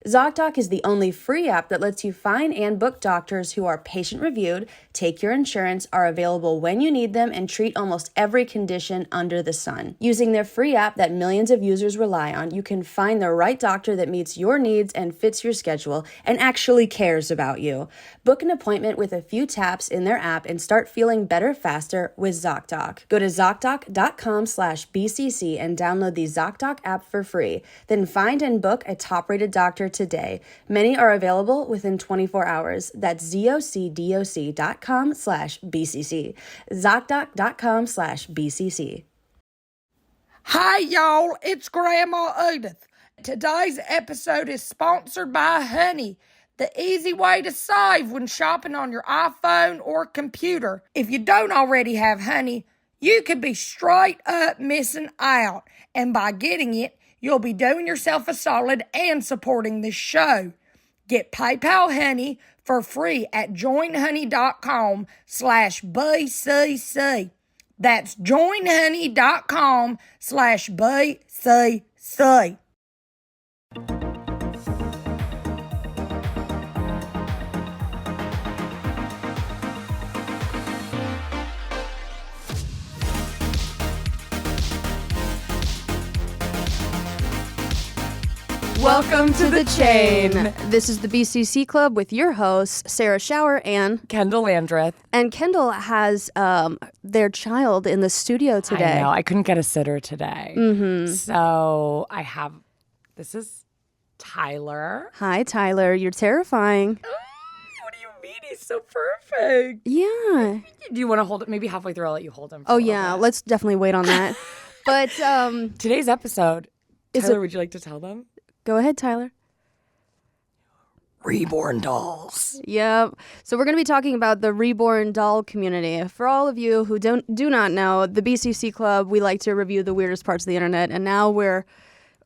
ZocDoc is the only free app that lets you find and book doctors who are patient-reviewed, take your insurance, are available when you need them, and treat almost every condition under the sun. Using their free app that millions of users rely on, you can find the right doctor that meets your needs and fits your schedule and actually cares about you. Book an appointment with a few taps in their app and start feeling better faster with ZocDoc. Go to ZocDoc.com/BCC and download the ZocDoc app for free. Then find and book a top-rated doctor today. Many are available within 24 hours. That's ZocDoc.com/BCC. ZocDoc.com/BCC. Hi, y'all. It's Grandma Edith. Today's episode is sponsored by Honey, the easy way to save when shopping on your iPhone or computer. If you don't already have Honey, you could be straight up missing out. And by getting it, you'll be doing yourself a solid and supporting this show. Get PayPal Honey for free at joinhoney.com/BCC. That's joinhoney.com/BCC. Welcome to the chain. This is the BCC Club with your hosts, Sarah Shower and Kendahl Landreth. And Kendahl has their child in the studio today. I know. I couldn't get a sitter today. Mm-hmm. So this is Tyler. Hi, Tyler. You're terrifying. What do you mean? He's so perfect. Yeah. Do you want to hold it? Maybe halfway through I'll let you hold him. Oh, yeah. Let's definitely wait on that. But today's episode, Tyler, would you like to tell them? Go ahead, Tyler. Reborn dolls. Yep. So we're going to be talking about the Reborn doll community. For all of you who do not know, the BCC Club, we like to review the weirdest parts of the internet, and now we're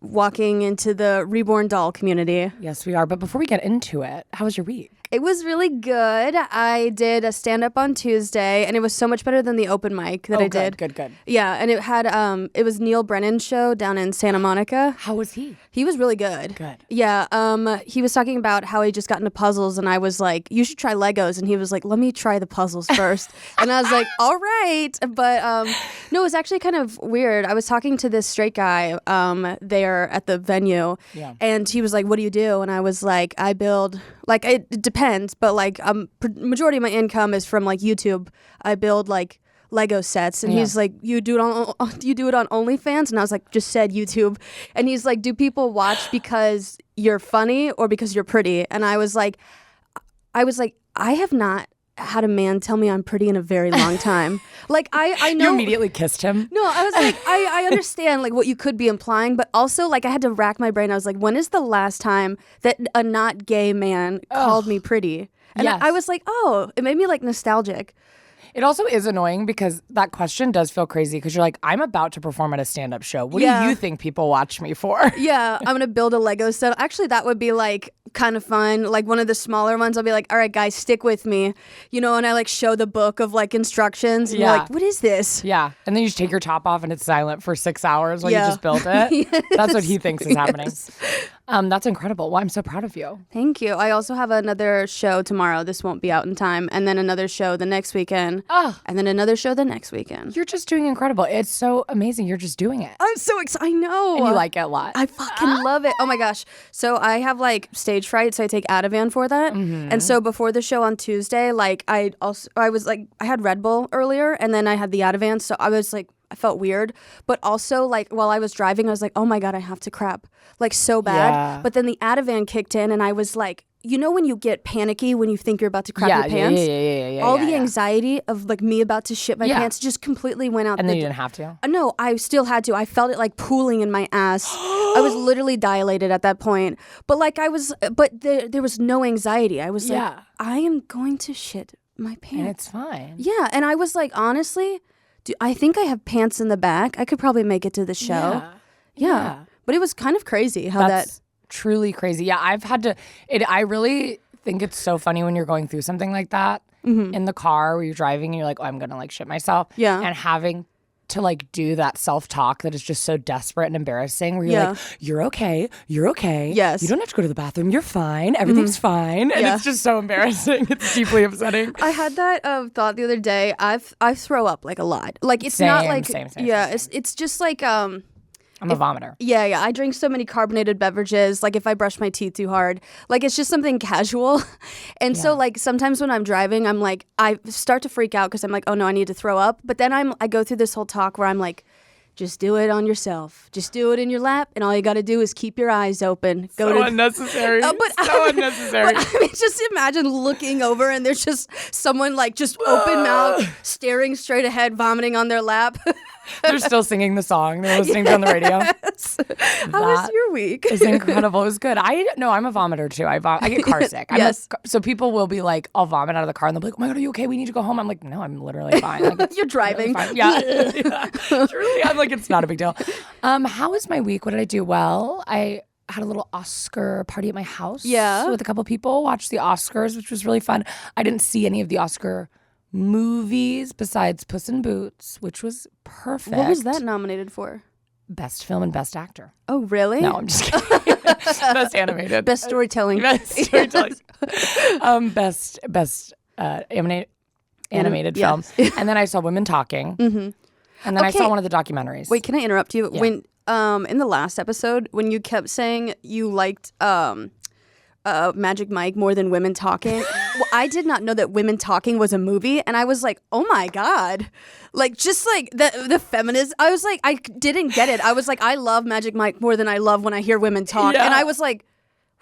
walking into the Reborn doll community. Yes, we are. But before we get into it, how was your week? It was really good. I did a stand-up on Tuesday, and it was so much better than the open mic that I did. Good. Yeah, and it had it was Neil Brennan's show down in Santa Monica. How was he? He was really good. Good. Yeah, he was talking about how he just got into puzzles, and I was like, you should try Legos, and he was like, let me try the puzzles first. And I was like, all right. But no, it was actually kind of weird. I was talking to this straight guy there at the venue, and he was like, what do you do? And I was like, I build, like, it depends, but like majority of my income is from like YouTube. I build like Lego sets, and he's like, do you do it on OnlyFans? And I was like, just said YouTube. And he's like, do people watch because you're funny or because you're pretty? And I was like, I have not had a man tell me I'm pretty in a very long time. Like I know. You immediately kissed him? No, I was like, I understand like what you could be implying, but also like I had to rack my brain. I was like, when is the last time that a not gay man called me pretty? And I was like, oh, it made me like nostalgic. It also is annoying because that question does feel crazy because you're like, I'm about to perform at a stand-up show. What do you think people watch me for? Yeah, I'm going to build a Lego set. Actually, that would be like kind of fun. Like one of the smaller ones, I'll be like, all right, guys, stick with me. You know, and I like show the book of like instructions. And you're like, what is this? Yeah. And then you just take your top off and it's silent for 6 hours while you just built it. Yes. That's what he thinks is happening. That's incredible. Well, I'm so proud of you. Thank you. I also have another show tomorrow. This won't be out in time. And then another show the next weekend. And then another show the next weekend. You're just doing incredible. It's so amazing. You're just doing it. I'm so excited. I know. And you like it a lot. I fucking love it. Oh my gosh. So I have like stage fright, so I take Ativan for that. Mm-hmm. And so before the show on Tuesday, like I had Red Bull earlier, and then I had the Ativan. So I was like, I felt weird, but also like while I was driving, I was like, oh my God, I have to crap, like so bad. Yeah. But then the Ativan kicked in, and I was like, you know when you get panicky when you think you're about to crap your pants? Yeah. All the anxiety of like me about to shit my pants just completely went out. And then you didn't have to? No, I still had to. I felt it like pooling in my ass. I was literally dilated at that point. But like there was no anxiety. I was like, I am going to shit my pants. And it's fine. Yeah, and I was like, honestly, I think I have pants in the back. I could probably make it to the show. Yeah. But it was kind of crazy how that's truly crazy. Yeah, I've had to. I really think it's so funny when you're going through something like that in the car where you're driving and you're like, oh, I'm gonna like shit myself. Yeah. And having to like do that self-talk that is just so desperate and embarrassing where you're like, you're okay. Yes. You don't have to go to the bathroom. You're fine. Everything's fine. And it's just so embarrassing. It's deeply upsetting. I had that thought the other day. I throw up like a lot. Like it's Same, not like same. It's just like I'm a vomiter. Yeah. I drink so many carbonated beverages. Like if I brush my teeth too hard, like it's just something casual. And so like sometimes when I'm driving, I'm like, I start to freak out because I'm like, oh no, I need to throw up. But then I go through this whole talk where I'm like, just do it on yourself. Just do it in your lap, and all you got to do is keep your eyes open. Unnecessary. Unnecessary. But I mean, just imagine looking over and there's just someone like just open mouth, staring straight ahead, vomiting on their lap. They're still singing the song they're listening to on the radio. Yes. How was your week? It's incredible. It was good. I'm a vomiter too. I get car sick. Yes. So people will be like, I'll vomit out of the car and they'll be like, oh my God, are you okay? We need to go home. I'm like, no, I'm literally fine. Like, You're driving. Really yeah. Truly, I'm like, it's not a big deal. How was my week? What did I do? Well, I had a little Oscar party at my house. Yeah. With a couple people. Watched the Oscars, which was really fun. I didn't see any of the Oscar movies besides Puss in Boots, which was perfect. What was that nominated for? Best film and best actor. Oh, really? No, I'm just kidding. Best animated. Best storytelling. Best storytelling. Best animated film. Yes. And then I saw Women Talking. Mm-hmm. And then I saw one of the documentaries. Wait, can I interrupt you? Yeah. When in the last episode, when you kept saying you liked Magic Mike more than Women Talking, well, I did not know that Women Talking was a movie, and I was like, oh my God. Like, just like the feminist, I was like, I didn't get it. I was like, I love Magic Mike more than I love when I hear women talk. Yeah. And I was like,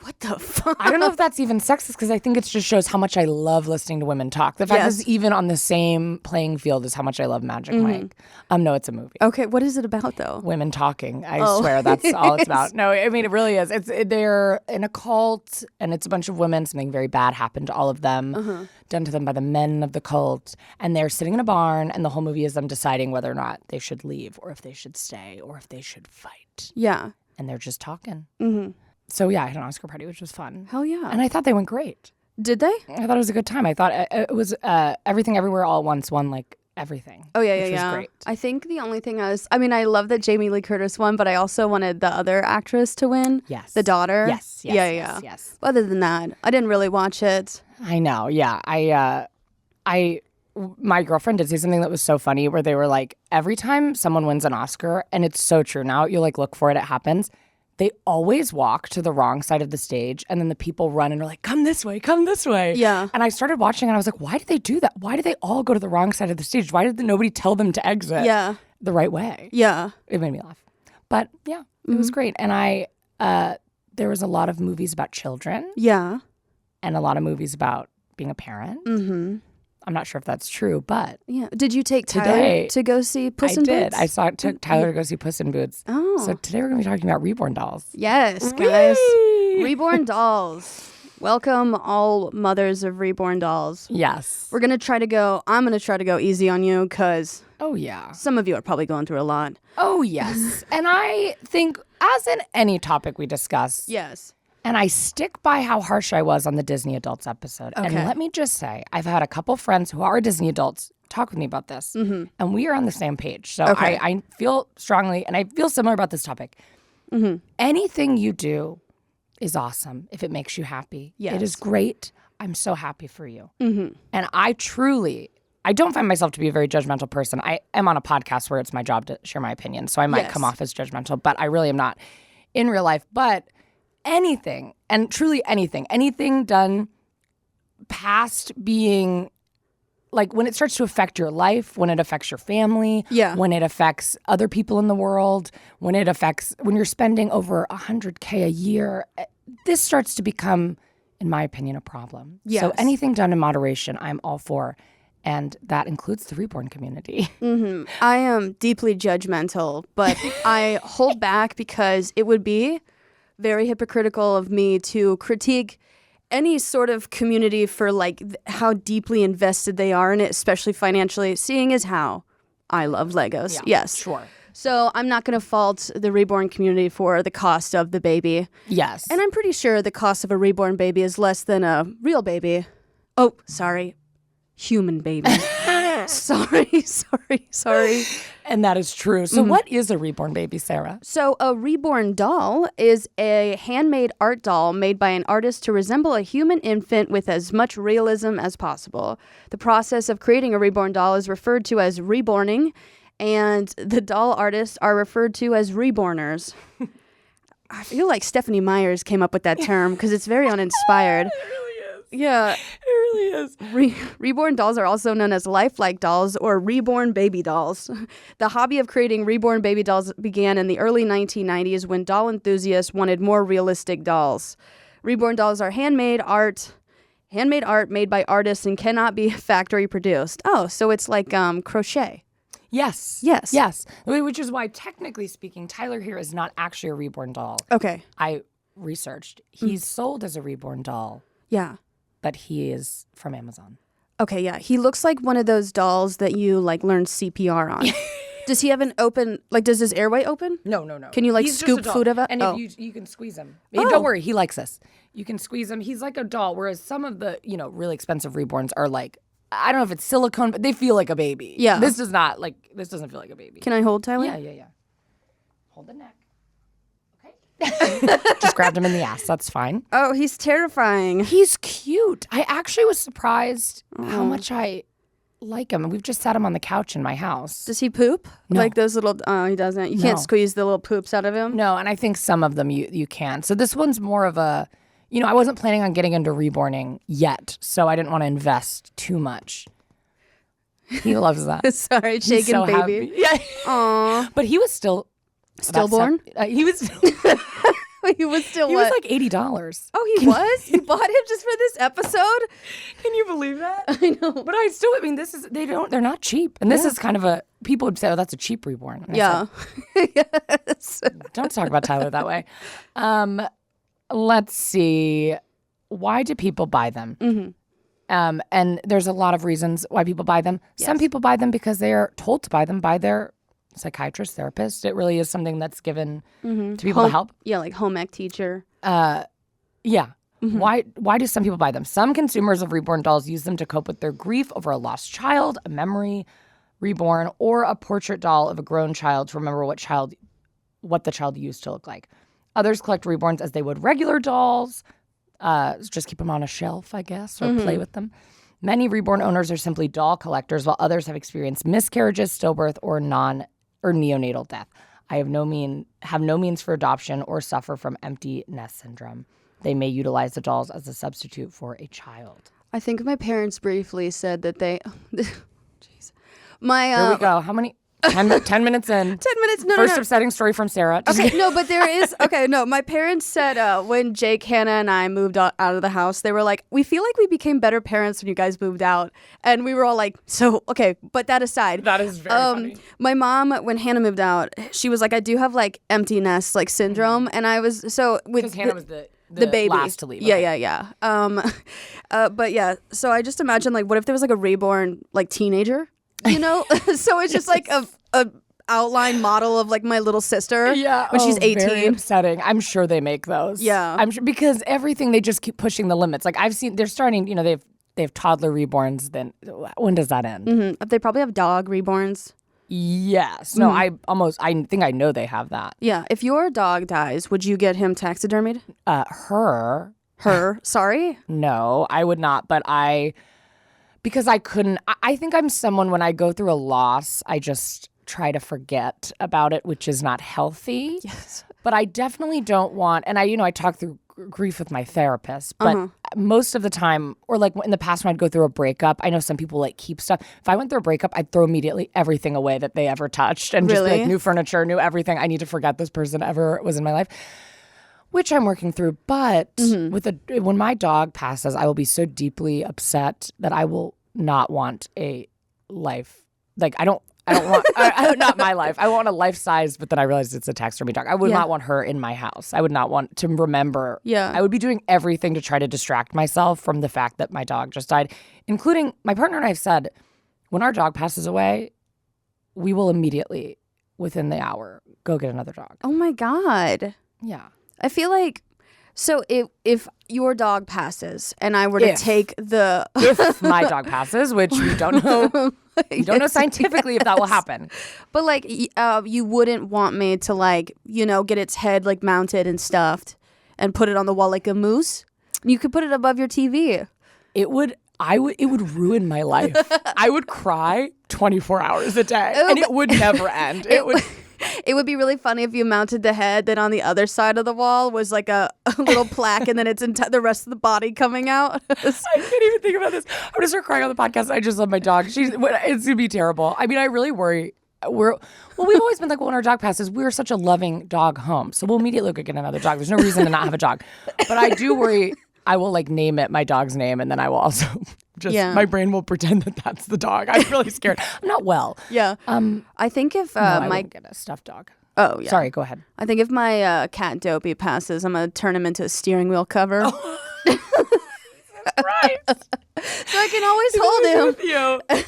what the fuck? I don't know if that's even sexist because I think it just shows how much I love listening to women talk. The fact is even on the same playing field as how much I love Magic Mike. No, it's a movie. Okay, what is it about though? Women talking. I swear that's all it's about. No, I mean, it really is. They're in a cult and it's a bunch of women. Something very bad happened to all of them, done to them by the men of the cult. And they're sitting in a barn and the whole movie is them deciding whether or not they should leave or if they should stay or if they should fight. Yeah. And they're just talking. Mm-hmm. So yeah, I had an Oscar party, which was fun. Hell yeah. And I thought they went great. Did they? I thought it was a good time. I thought it was Everything Everywhere All at Once won like everything. Oh yeah, which was great. I think the only thing I love that Jamie Lee Curtis won, but I also wanted the other actress to win. Yes. The daughter. Yes. Yes. Other than that, I didn't really watch it. I know. Yeah. My girlfriend did say something that was so funny where they were like, every time someone wins an Oscar, and it's so true now, you like look for it, it happens. They always walk to the wrong side of the stage, and then the people run and are like, come this way, come this way. Yeah. And I started watching, and I was like, why did they do that? Why did they all go to the wrong side of the stage? Why did nobody tell them to exit the right way? Yeah. It made me laugh. But, yeah, it was great. And there was a lot of movies about children. Yeah. And a lot of movies about being a parent. Mm-hmm. I'm not sure if that's true, but yeah. Did you take Tyler to go see Puss in Boots? I took Tyler to go see Puss in Boots. Oh. So today we're going to be talking about Reborn dolls. Yes, guys. Reborn dolls. Welcome all mothers of Reborn dolls. Yes. I'm going to try to go easy on you because some of you are probably going through a lot. Oh, yes. And I think as in any topic we discuss. Yes. And I stick by how harsh I was on the Disney Adults episode. Okay. And let me just say, I've had a couple friends who are Disney adults talk with me about this. Mm-hmm. And we are on the same page. So I feel strongly, and I feel similar about this topic. Mm-hmm. Anything you do is awesome if it makes you happy. Yes. It is great. I'm so happy for you. Mm-hmm. And I don't find myself to be a very judgmental person. I am on a podcast where it's my job to share my opinion. So I might come off as judgmental, but I really am not in real life. But anything, and truly anything done past being, like when it starts to affect your life, when it affects your family, when it affects other people in the world, when you're spending over $100K a year, this starts to become, in my opinion, a problem. Yes. So anything done in moderation, I'm all for. And that includes the Reborn community. Mm-hmm. I am deeply judgmental, but I hold back because it would be very hypocritical of me to critique any sort of community for like how deeply invested they are in it, especially financially, seeing as how I love Legos. Yeah, yes. Sure. So I'm not going to fault the Reborn community for the cost of the baby. Yes. And I'm pretty sure the cost of a reborn baby is less than a real baby. Oh, sorry. Human baby. Sorry. And that is true. So what is a reborn baby, Sarah? So a reborn doll is a handmade art doll made by an artist to resemble a human infant with as much realism as possible. The process of creating a reborn doll is referred to as reborning, and the doll artists are referred to as reborners. I feel like Stephanie Myers came up with that term because it's very uninspired. It really is. Yeah. It really is. Reborn dolls are also known as lifelike dolls or reborn baby dolls. The hobby of creating reborn baby dolls began in the early 1990s when doll enthusiasts wanted more realistic dolls. Reborn dolls are handmade art made by artists and cannot be factory produced. Oh, so it's like crochet. Yes. Yes. Yes. Which is why, technically speaking, Tyler here is not actually a reborn doll. Okay. I researched. He's sold as a reborn doll, Yeah. but he is from Amazon. Okay, yeah. He looks like one of those dolls that you like learn CPR on. Does he have an open, like, does his airway open? No. Can you, like, He's just scoop a doll. food of it? And Oh. if you can squeeze him. Don't worry, he likes this. You can squeeze him. He's like a doll, whereas some of the, really expensive reborns are like, I don't know if it's silicone, but they feel like a baby. Yeah. This doesn't feel like a baby. Can I hold Tyler? Yeah. Hold the neck. Okay. Just grabbed him in the ass. That's fine. Oh, he's terrifying. He's cute. I actually was surprised how much I like him. And we've just sat him on the couch in my house. Does he poop? No. Like those little, he doesn't. You can't squeeze the little poops out of him? No, and I think some of them you can. So this one's more of a, I wasn't planning on getting into reborning yet, so I didn't want to invest too much. He loves that. Sorry, He's shaken so baby. happy. Yeah. Aw. But he was still Stillborn? He was He was still he what? was like $80. Oh, he was? You bought him just for this episode? Can you believe that? I know. But they're not cheap. And this is kind of people would say, oh, that's a cheap reborn. And I Yeah. Yes. said, don't talk about Tyler that way. Let's see. Why do people buy them? Mm-hmm. And there's a lot of reasons why people buy them. Yes. Some people buy them because they are told to buy them by their psychiatrist, therapist. It really is something that's given to people to help. Yeah, like home ec teacher. Yeah. Mm-hmm. Why do some people buy them? Some consumers of reborn dolls use them to cope with their grief over a lost child, a memory reborn, or a portrait doll of a grown child to remember what the child used to look like. Others collect reborns as they would regular dolls. Just keep them on a shelf, I guess, or play with them. Many reborn owners are simply doll collectors, while others have experienced miscarriages, stillbirth, or neonatal death. I have no means for adoption or suffer from empty nest syndrome. They may utilize the dolls as a substitute for a child. I think my parents briefly said that they... Jeez. Here we go. How many? 10 minutes in. 10 minutes. No, First no. upsetting story from Sarah. Okay, no, but there is... Okay, no, my parents said when Jake, Hannah, and I moved out of the house, they were like, we feel like we became better parents when you guys moved out. And we were all like, so, okay, but that aside. That is very funny. My mom, when Hannah moved out, she was like, I do have like empty nest like syndrome. And I was... So with Because Hannah was the baby. last to leave. Yeah. But yeah, so I just imagine like, what if there was like a reborn like teenager? So it's just like a outline model of like my little sister. Yeah, when she's 18. Very upsetting. I'm sure they make those. Yeah, I'm sure because everything they just keep pushing the limits. Like I've seen, they're starting. They have toddler reborns. Then when does that end? Mm-hmm. They probably have dog reborns. Yes. No. I think I know they have that. Yeah. If your dog dies, would you get him taxidermied? Her. Sorry. No, I would not. But because I couldn't. I think I'm someone when I go through a loss, I just try to forget about it, which is not healthy. Yes. But I definitely don't want, and I talk through grief with my therapist, but most of the time, or like in the past when I'd go through a breakup, I know some people like keep stuff. If I went through a breakup, I'd throw immediately everything away that they ever touched and just be like new furniture, new everything. I need to forget this person ever was in my life, which I'm working through. But when my dog passes, I will be so deeply upset that I will not want a life. Like I don't want, not my life. I want a life size, but then I realized it's a taxidermy dog. I would not want her in my house. I would not want to remember. Yeah. I would be doing everything to try to distract myself from the fact that my dog just died, including my partner and I have said, when our dog passes away, we will immediately, within the hour, go get another dog. Oh my God. Yeah. I feel like, so if your dog passes and I were to take the... If my dog passes, which we don't know We don't know scientifically if that will happen. But like, you wouldn't want me to like, get its head like mounted and stuffed and put it on the wall like a moose. You could put it above your TV. It would ruin my life. I would cry 24 hours a day, and it would never end. It would be really funny if you mounted the head, then on the other side of the wall was like a little plaque, and then it's the rest of the body coming out. I can't even think about this. I'm gonna start crying on the podcast. I just love my dog. It's gonna be terrible. I mean, I really worry. We've always been like, when our dog passes, we're such a loving dog home, so we'll immediately go get another dog. There's no reason to not have a dog, but I do worry. I will like name it my dog's name, and then I will also my brain will pretend that that's the dog. I'm really scared. I'm not well. Yeah. I think if I wouldn't get a stuffed dog. Oh yeah. Sorry, go ahead. I think if my cat Dopey passes, I'm gonna turn him into a steering wheel cover. Oh. Right. So I can always hold him.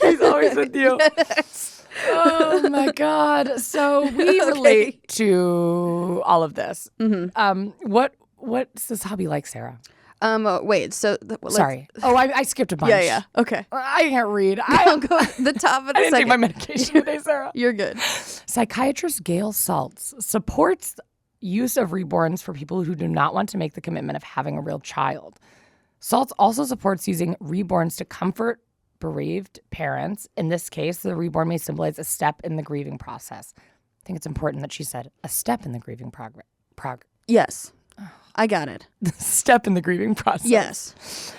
He's always with you. Yes. Oh my God. So we relate to all of this. Mm-hmm. What's this hobby like, Sarah? Wait, so... Sorry. Oh, I skipped a bunch. Yeah. Okay. I can't read. I'll go the top of the I didn't take my medication today, Sarah. You're good. Psychiatrist Gail Saltz supports use of reborns for people who do not want to make the commitment of having a real child. Saltz also supports using reborns to comfort bereaved parents. In this case, the reborn may symbolize a step in the grieving process. I think it's important that she said a step in the grieving progress. Yes. I got it. Step in the grieving process. Yes.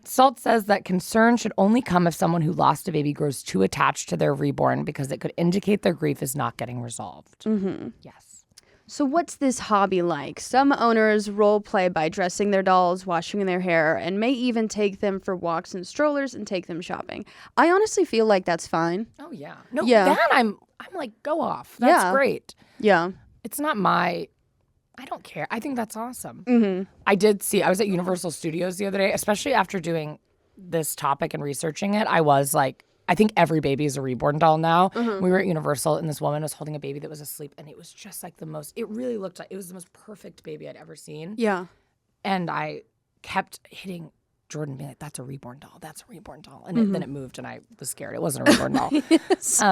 Salt says that concern should only come if someone who lost a baby grows too attached to their reborn because it could indicate their grief is not getting resolved. Mm-hmm. Yes. So what's this hobby like? Some owners role play by dressing their dolls, washing their hair, and may even take them for walks in strollers and take them shopping. I honestly feel like that's fine. Oh, yeah. No, yeah. That I'm like, go off. That's great. Yeah. It's not I don't care. I think that's awesome. Mm-hmm. I was at Universal Studios the other day, especially after doing this topic and researching it. I was like, I think every baby is a reborn doll now. Mm-hmm. We were at Universal and this woman was holding a baby that was asleep, and it was just like it really looked like it was the most perfect baby I'd ever seen. Yeah. And I kept hitting Jordan, being like, that's a reborn doll. That's a reborn doll. And then it moved and I was scared. It wasn't a reborn doll. Yes.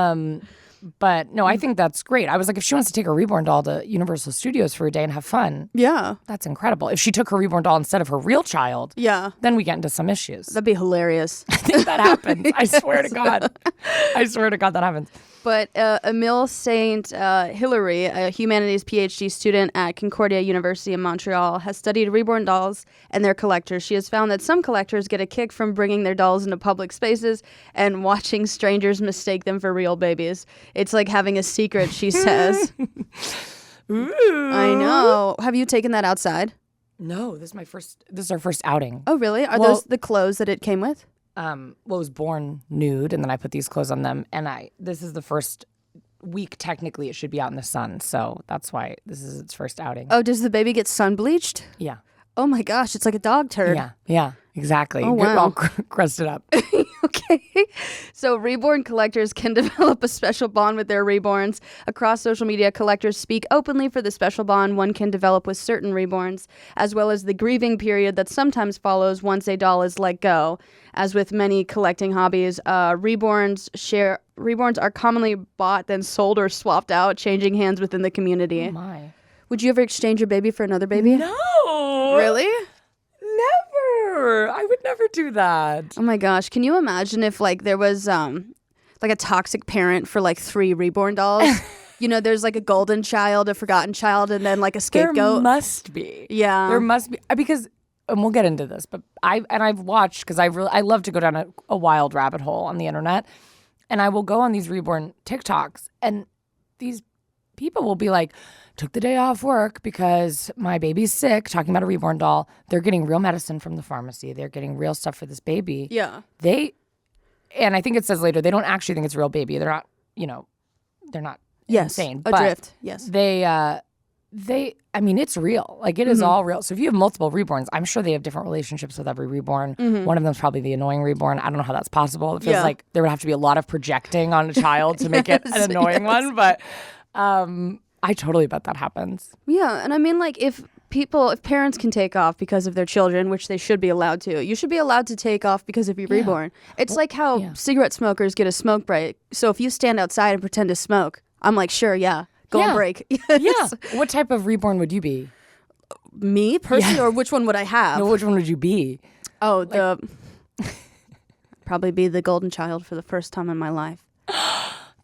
But no, I think that's great. I was like, if she wants to take a reborn doll to Universal Studios for a day and have fun, that's incredible. If she took her reborn doll instead of her real child, then we get into some issues. That'd be hilarious. I think that happens. I swear to God. I swear to God that happens. But Emile St. Hilary, a humanities PhD student at Concordia University in Montreal, has studied reborn dolls and their collectors. She has found that some collectors get a kick from bringing their dolls into public spaces and watching strangers mistake them for real babies. It's like having a secret, she says. Ooh. I know. Have you taken that outside? No, this is our first outing. Oh, really? Are those the clothes that it came with? It was born nude, and then I put these clothes on them, and this is the first week, technically, it should be out in the sun, so that's why this is its first outing. Oh, does the baby get sun bleached? Yeah. Oh my gosh, it's like a dog turd. Yeah, exactly. Oh, wow. All crusted up. Okay. So reborn collectors can develop a special bond with their reborns. Across social media, collectors speak openly for the special bond one can develop with certain reborns, as well as the grieving period that sometimes follows once a doll is let go. As with many collecting hobbies, reborns are commonly bought, then sold or swapped out, changing hands within the community. Oh my. Would you ever exchange your baby for another baby? No. Really? Never. I would never do that. Oh my gosh. Can you imagine if like there was like a toxic parent for like 3 reborn dolls? There's like a golden child, a forgotten child, and then like a scapegoat. There must be. Yeah. There must be. Because, and we'll get into this, but I've watched, because I love to go down a wild rabbit hole on the internet, and I will go on these reborn TikToks, and these people will be like, took the day off work because my baby's sick, talking about a reborn doll. They're getting real medicine from the pharmacy. They're getting real stuff for this baby. Yeah. And I think it says later, they don't actually think it's a real baby. They're not, they're not insane. Adrift. Yes. It's real. Like, it is all real. So if you have multiple reborns, I'm sure they have different relationships with every reborn. Mm-hmm. One of them's probably the annoying reborn. I don't know how that's possible. It feels like there would have to be a lot of projecting on a child to make it an annoying one. But I totally bet that happens. Yeah. And I mean, like, if if parents can take off because of their children, which they should be allowed to, you should be allowed to take off because of your reborn. It's like how cigarette smokers get a smoke break. So if you stand outside and pretend to smoke, I'm like, sure, go on break. Yes. Yeah. What type of reborn would you be? Me personally, or which one would I have? No, which one would you be? Oh, probably be the golden child for the first time in my life.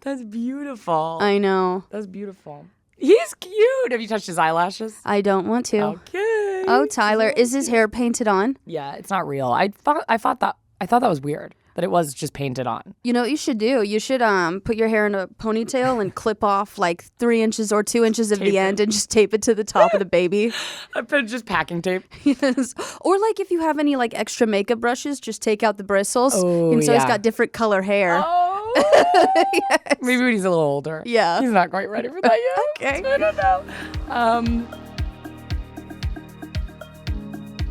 That's beautiful. I know. That's beautiful. He's cute. Have you touched his eyelashes? I don't want to. Okay. Oh, Tyler, is his hair painted on? Yeah, it's not real. I thought that was weird. That it was just painted on. You know what you should do? You should put your hair in a ponytail and clip off like 3 inches or 2 inches of the end and just tape it to the top of the baby. I put just packing tape. Yes. Or like if you have any like extra makeup brushes, just take out the bristles. Oh, and so he's got different color hair. Oh. Yes. Maybe when he's a little older. Yeah. He's not quite ready for that yet. Okay. I don't know.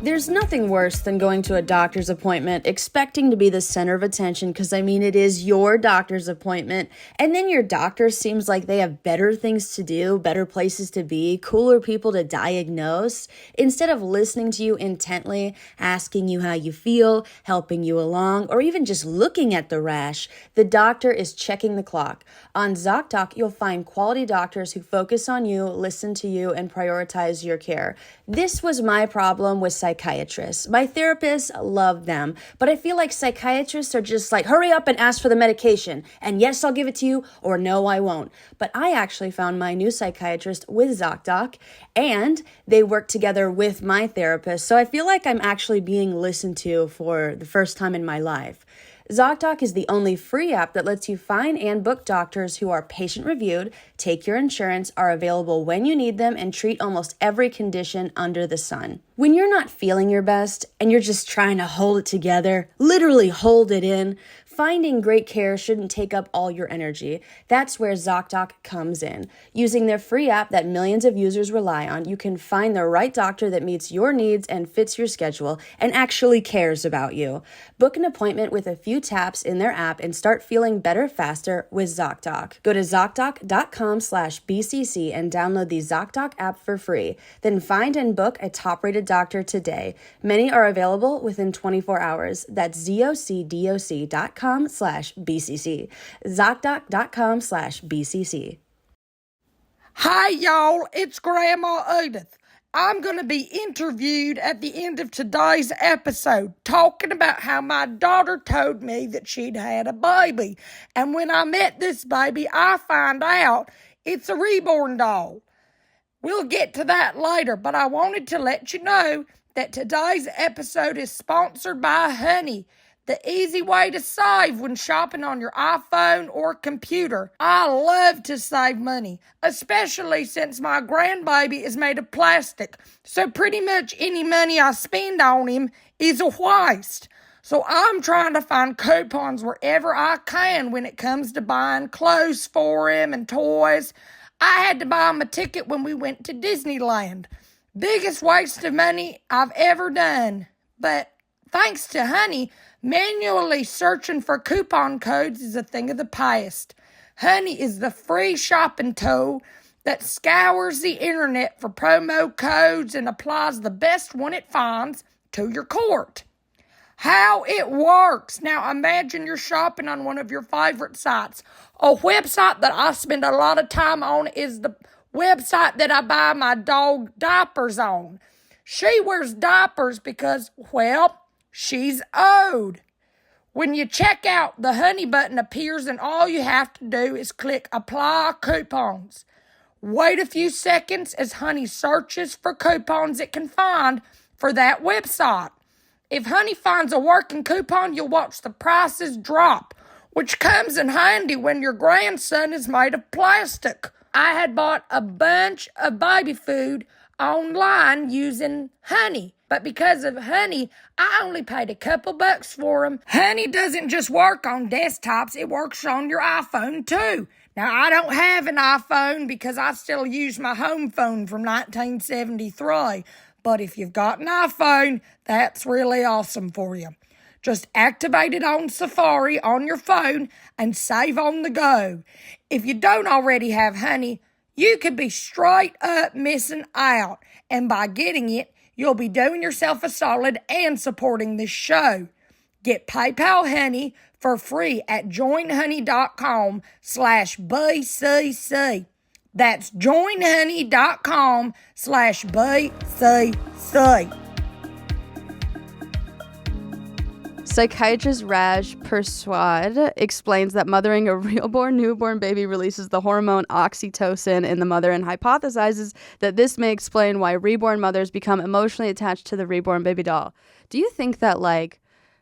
There's nothing worse than going to a doctor's appointment expecting to be the center of attention because, it is your doctor's appointment. And then your doctor seems like they have better things to do, better places to be, cooler people to diagnose. Instead of listening to you intently, asking you how you feel, helping you along, or even just looking at the rash, the doctor is checking the clock. On ZocDoc, you'll find quality doctors who focus on you, listen to you, and prioritize your care. This was my problem with psychiatrists. My therapists love them, but I feel like psychiatrists are just like, hurry up and ask for the medication. And yes, I'll give it to you, or no, I won't. But I actually found my new psychiatrist with ZocDoc, and they work together with my therapist. So I feel like I'm actually being listened to for the first time in my life. ZocDoc is the only free app that lets you find and book doctors who are patient-reviewed, take your insurance, are available when you need them, and treat almost every condition under the sun. When you're not feeling your best and you're just trying to hold it together, literally hold it in, finding great care shouldn't take up all your energy. That's where ZocDoc comes in. Using their free app that millions of users rely on, you can find the right doctor that meets your needs and fits your schedule and actually cares about you. Book an appointment with a few taps in their app and start feeling better faster with ZocDoc. Go to ZocDoc.com/BCC and download the ZocDoc app for free. Then find and book a top-rated doctor today. Many are available within 24 hours. That's ZocDoc.com/BCC. ZocDoc.com/BCC. Hi, y'all. It's Grandma Edith. I'm going to be interviewed at the end of today's episode talking about how my daughter told me that she'd had a baby. And when I met this baby, I find out it's a reborn doll. We'll get to that later, but I wanted to let you know that today's episode is sponsored by Honey, the easy way to save when shopping on your iPhone or computer. I love to save money, especially since my grandbaby is made of plastic, so pretty much any money I spend on him is a waste. So I'm trying to find coupons wherever I can when it comes to buying clothes for him and toys. I had to buy him a ticket when we went to Disneyland. Biggest waste of money I've ever done. But thanks to Honey, manually searching for coupon codes is a thing of the past. Honey is the free shopping tool that scours the internet for promo codes and applies the best one it finds to your cart. How it works. Now imagine you're shopping on one of your favorite sites. A website that I spend a lot of time on is the website that I buy my dog diapers on. She wears diapers because, well, she's old. When you check out, the Honey button appears and all you have to do is click Apply Coupons. Wait a few seconds as Honey searches for coupons it can find for that website. If Honey finds a working coupon, you'll watch the prices drop, which comes in handy when your grandson is made of plastic. I had bought a bunch of baby food online using Honey, but because of Honey, I only paid a couple bucks for them. Honey doesn't just work on desktops, it works on your iPhone too. Now, I don't have an iPhone because I still use my home phone from 1973, but if you've got an iPhone, that's really awesome for you. Just activate it on Safari on your phone and save on the go. If you don't already have Honey, you could be straight up missing out. And by getting it, you'll be doing yourself a solid and supporting this show. Get PayPal Honey for free at joinhoney.com/BCC. That's joinhoney.com/BCC. Psychiatrist Raj Perswad explains that mothering a real-born newborn baby releases the hormone oxytocin in the mother and hypothesizes that this may explain why reborn mothers become emotionally attached to the reborn baby doll. Do you think that, like,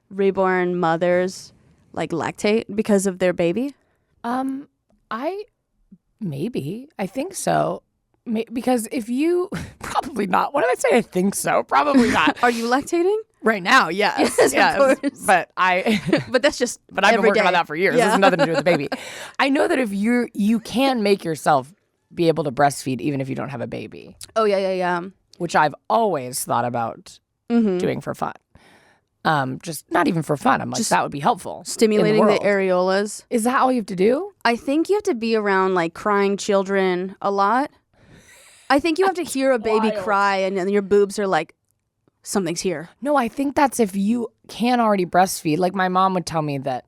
reborn mothers, like, lactate because of their baby? Maybe. I think so. Because if you... Probably not. What did I say? I think so. Probably not. Are you lactating? Right now, yes. Yes, of course. But But that's just But I've been working day. on that for years. Yeah. This has nothing to do with the baby. I know that if you can make yourself be able to breastfeed even if you don't have a baby. Oh, yeah. Which I've always thought about doing for fun. Just not even for fun. I'm like, that would be helpful. Stimulating the areolas. Is that all you have to do? I think you have to be around, like, crying children a lot. I think you have to hear a baby cry and your boobs are like, something's here. No, I think that's if you can already breastfeed. Like my mom would tell me that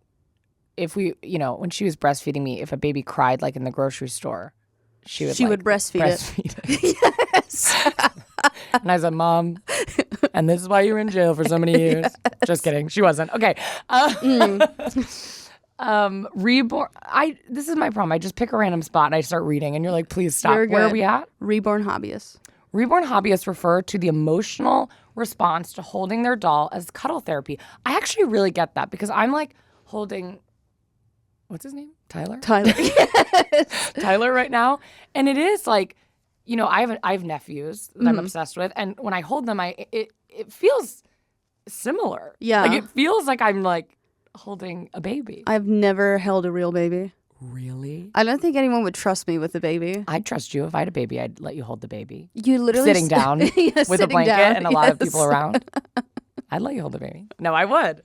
if we, when she was breastfeeding me, if a baby cried like in the grocery store, she would breastfeed it. Yes. And I said, Mom, and this is why you were in jail for so many years. Yes. Just kidding. She wasn't. Okay. Reborn. This is my problem. I just pick a random spot and I start reading and you're like, please stop. Where are we at? Reborn hobbyists. Reborn hobbyists refer to the emotional response to holding their doll as cuddle therapy. I actually really get that because I'm like holding, what's his name? Tyler? Yes. Tyler right now. And it is like, I have nephews that I'm obsessed with. And when I hold them, it feels similar. Yeah. Like it feels like I'm like holding a baby. I've never held a real baby. Really? I don't think anyone would trust me with a baby. I'd trust you. If I had a baby, I'd let you hold the baby. You literally sitting down with a blanket and a lot of people around. I'd let you hold the baby. No, I would.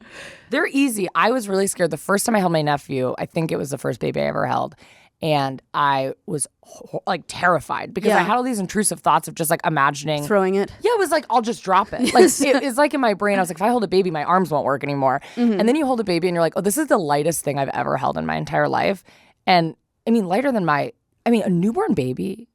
They're easy. I was really scared. The first time I held my nephew, I think it was the first baby I ever held. And I was like terrified because I had all these intrusive thoughts of just like imagining. Throwing it. Yeah, it was like, I'll just drop it. Like it's like in my brain, I was like, if I hold a baby, my arms won't work anymore. Mm-hmm. And then you hold a baby and you're like, oh, this is the lightest thing I've ever held in my entire life. And I mean, lighter than a newborn baby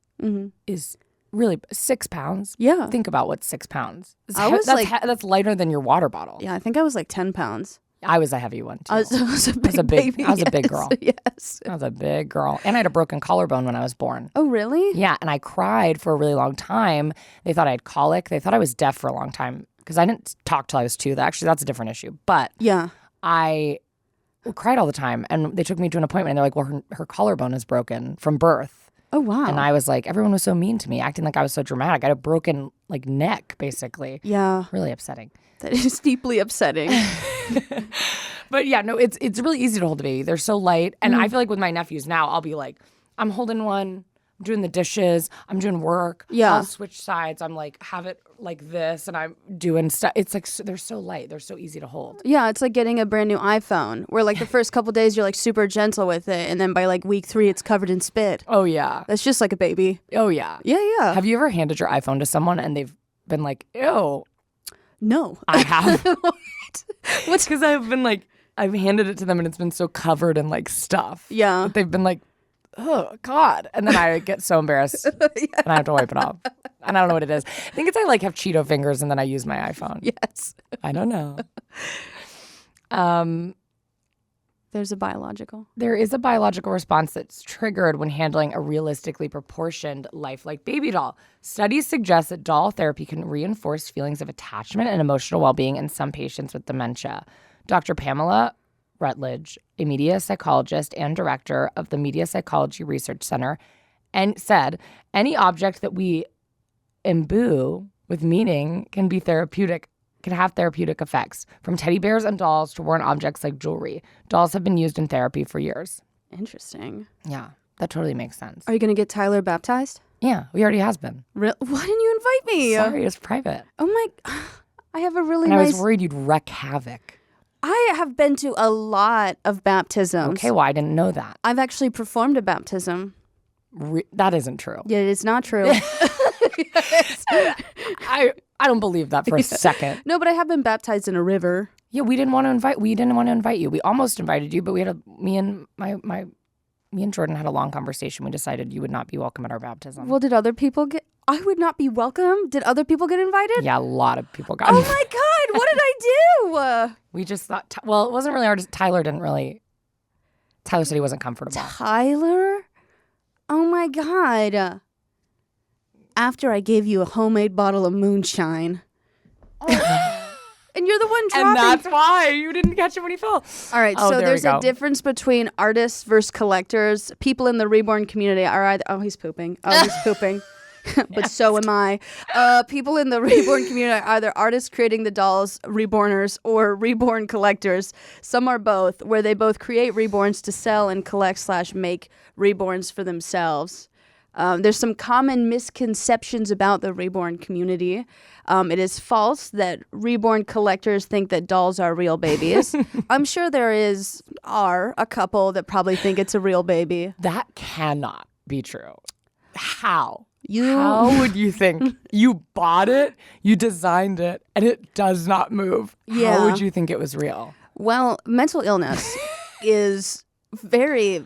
is really 6 pounds. Yeah. Think about what's 6 pounds. That's lighter than your water bottle. Yeah, I think I was like 10 pounds. I was a heavy one too. I was a big baby. I was a big girl. Yes. I was a big girl. And I had a broken collarbone when I was born. Oh, really? Yeah. And I cried for a really long time. They thought I had colic. They thought I was deaf for a long time because I didn't talk till I was 2. Actually, that's a different issue. But yeah, I cried all the time. And they took me to an appointment and they're like, well, her collarbone is broken from birth. Oh, wow. And I was like, everyone was so mean to me, acting like I was so dramatic. I had a broken like neck, basically. Yeah. Really upsetting. That is deeply upsetting. But yeah, no, it's really easy to hold a baby. They're so light. And I feel like with my nephews now, I'll be like, I'm holding one, I'm doing the dishes, I'm doing work. Yeah. I'll switch sides. I'm like, have it like this, and I'm doing stuff. It's like, they're so light. They're so easy to hold. Yeah, it's like getting a brand new iPhone where like the first couple days you're like super gentle with it. And then by like week 3, it's covered in spit. Oh, yeah. That's just like a baby. Oh, yeah. Yeah. Have you ever handed your iPhone to someone and they've been like, ew? No. I have. What? What's because I've been like, I've handed it to them and it's been so covered in like stuff. Yeah. But they've been like, oh, God. And then I get so embarrassed and I have to wipe it off. And I don't know what it is. I think it's I like have Cheeto fingers and then I use my iPhone. Yes. I don't know. There's a biological. There is a biological response that's triggered when handling a realistically proportioned lifelike baby doll. Studies suggest that doll therapy can reinforce feelings of attachment and emotional well-being in some patients with dementia. Dr. Pamela Rutledge, a media psychologist and director of the Media Psychology Research Center, and said, any object that we imbue with meaning can be therapeutic, can have therapeutic effects, from teddy bears and dolls to worn objects like jewelry. Dolls have been used in therapy for years. Interesting. Yeah, that totally makes sense. Are you going to get Tyler baptized? Yeah, we already has been. Why didn't you invite me? Sorry, it's private. Oh my, I have a really and nice... I was worried you'd wreak havoc. I have been to a lot of baptisms. Okay, well, I didn't know that. I've actually performed a baptism. That isn't true. Yeah, it is not true. I don't believe that for a second. No, but I have been baptized in a river. Yeah, we didn't want to invite you. We almost invited you, but me and Jordan had a long conversation. We decided you would not be welcome at our baptism. Well, did other people get? I would not be welcome. Did other people get invited? Yeah, a lot of people got. Oh my God! What did I do? We just thought. Well, it wasn't really hard. Tyler said he wasn't comfortable. Tyler? Oh my God! After I gave you a homemade bottle of moonshine. And you're the one dropping. And that's why you didn't catch him when he fell. All right, so there's a difference between artists versus collectors. People in the Reborn community are either... Oh, he's pooping. Oh, he's pooping. But so am I. People in the Reborn community are either artists creating the dolls, reborners, or reborn collectors. Some are both, where they both create reborns to sell and collect/make reborns for themselves. There's some common misconceptions about the Reborn community. It is false that Reborn collectors think that dolls are real babies. I'm sure there are a couple that probably think it's a real baby. That cannot be true. How? You How would you think? You bought it, you designed it, and it does not move. Yeah. How would you think it was real? Well, mental illness is very,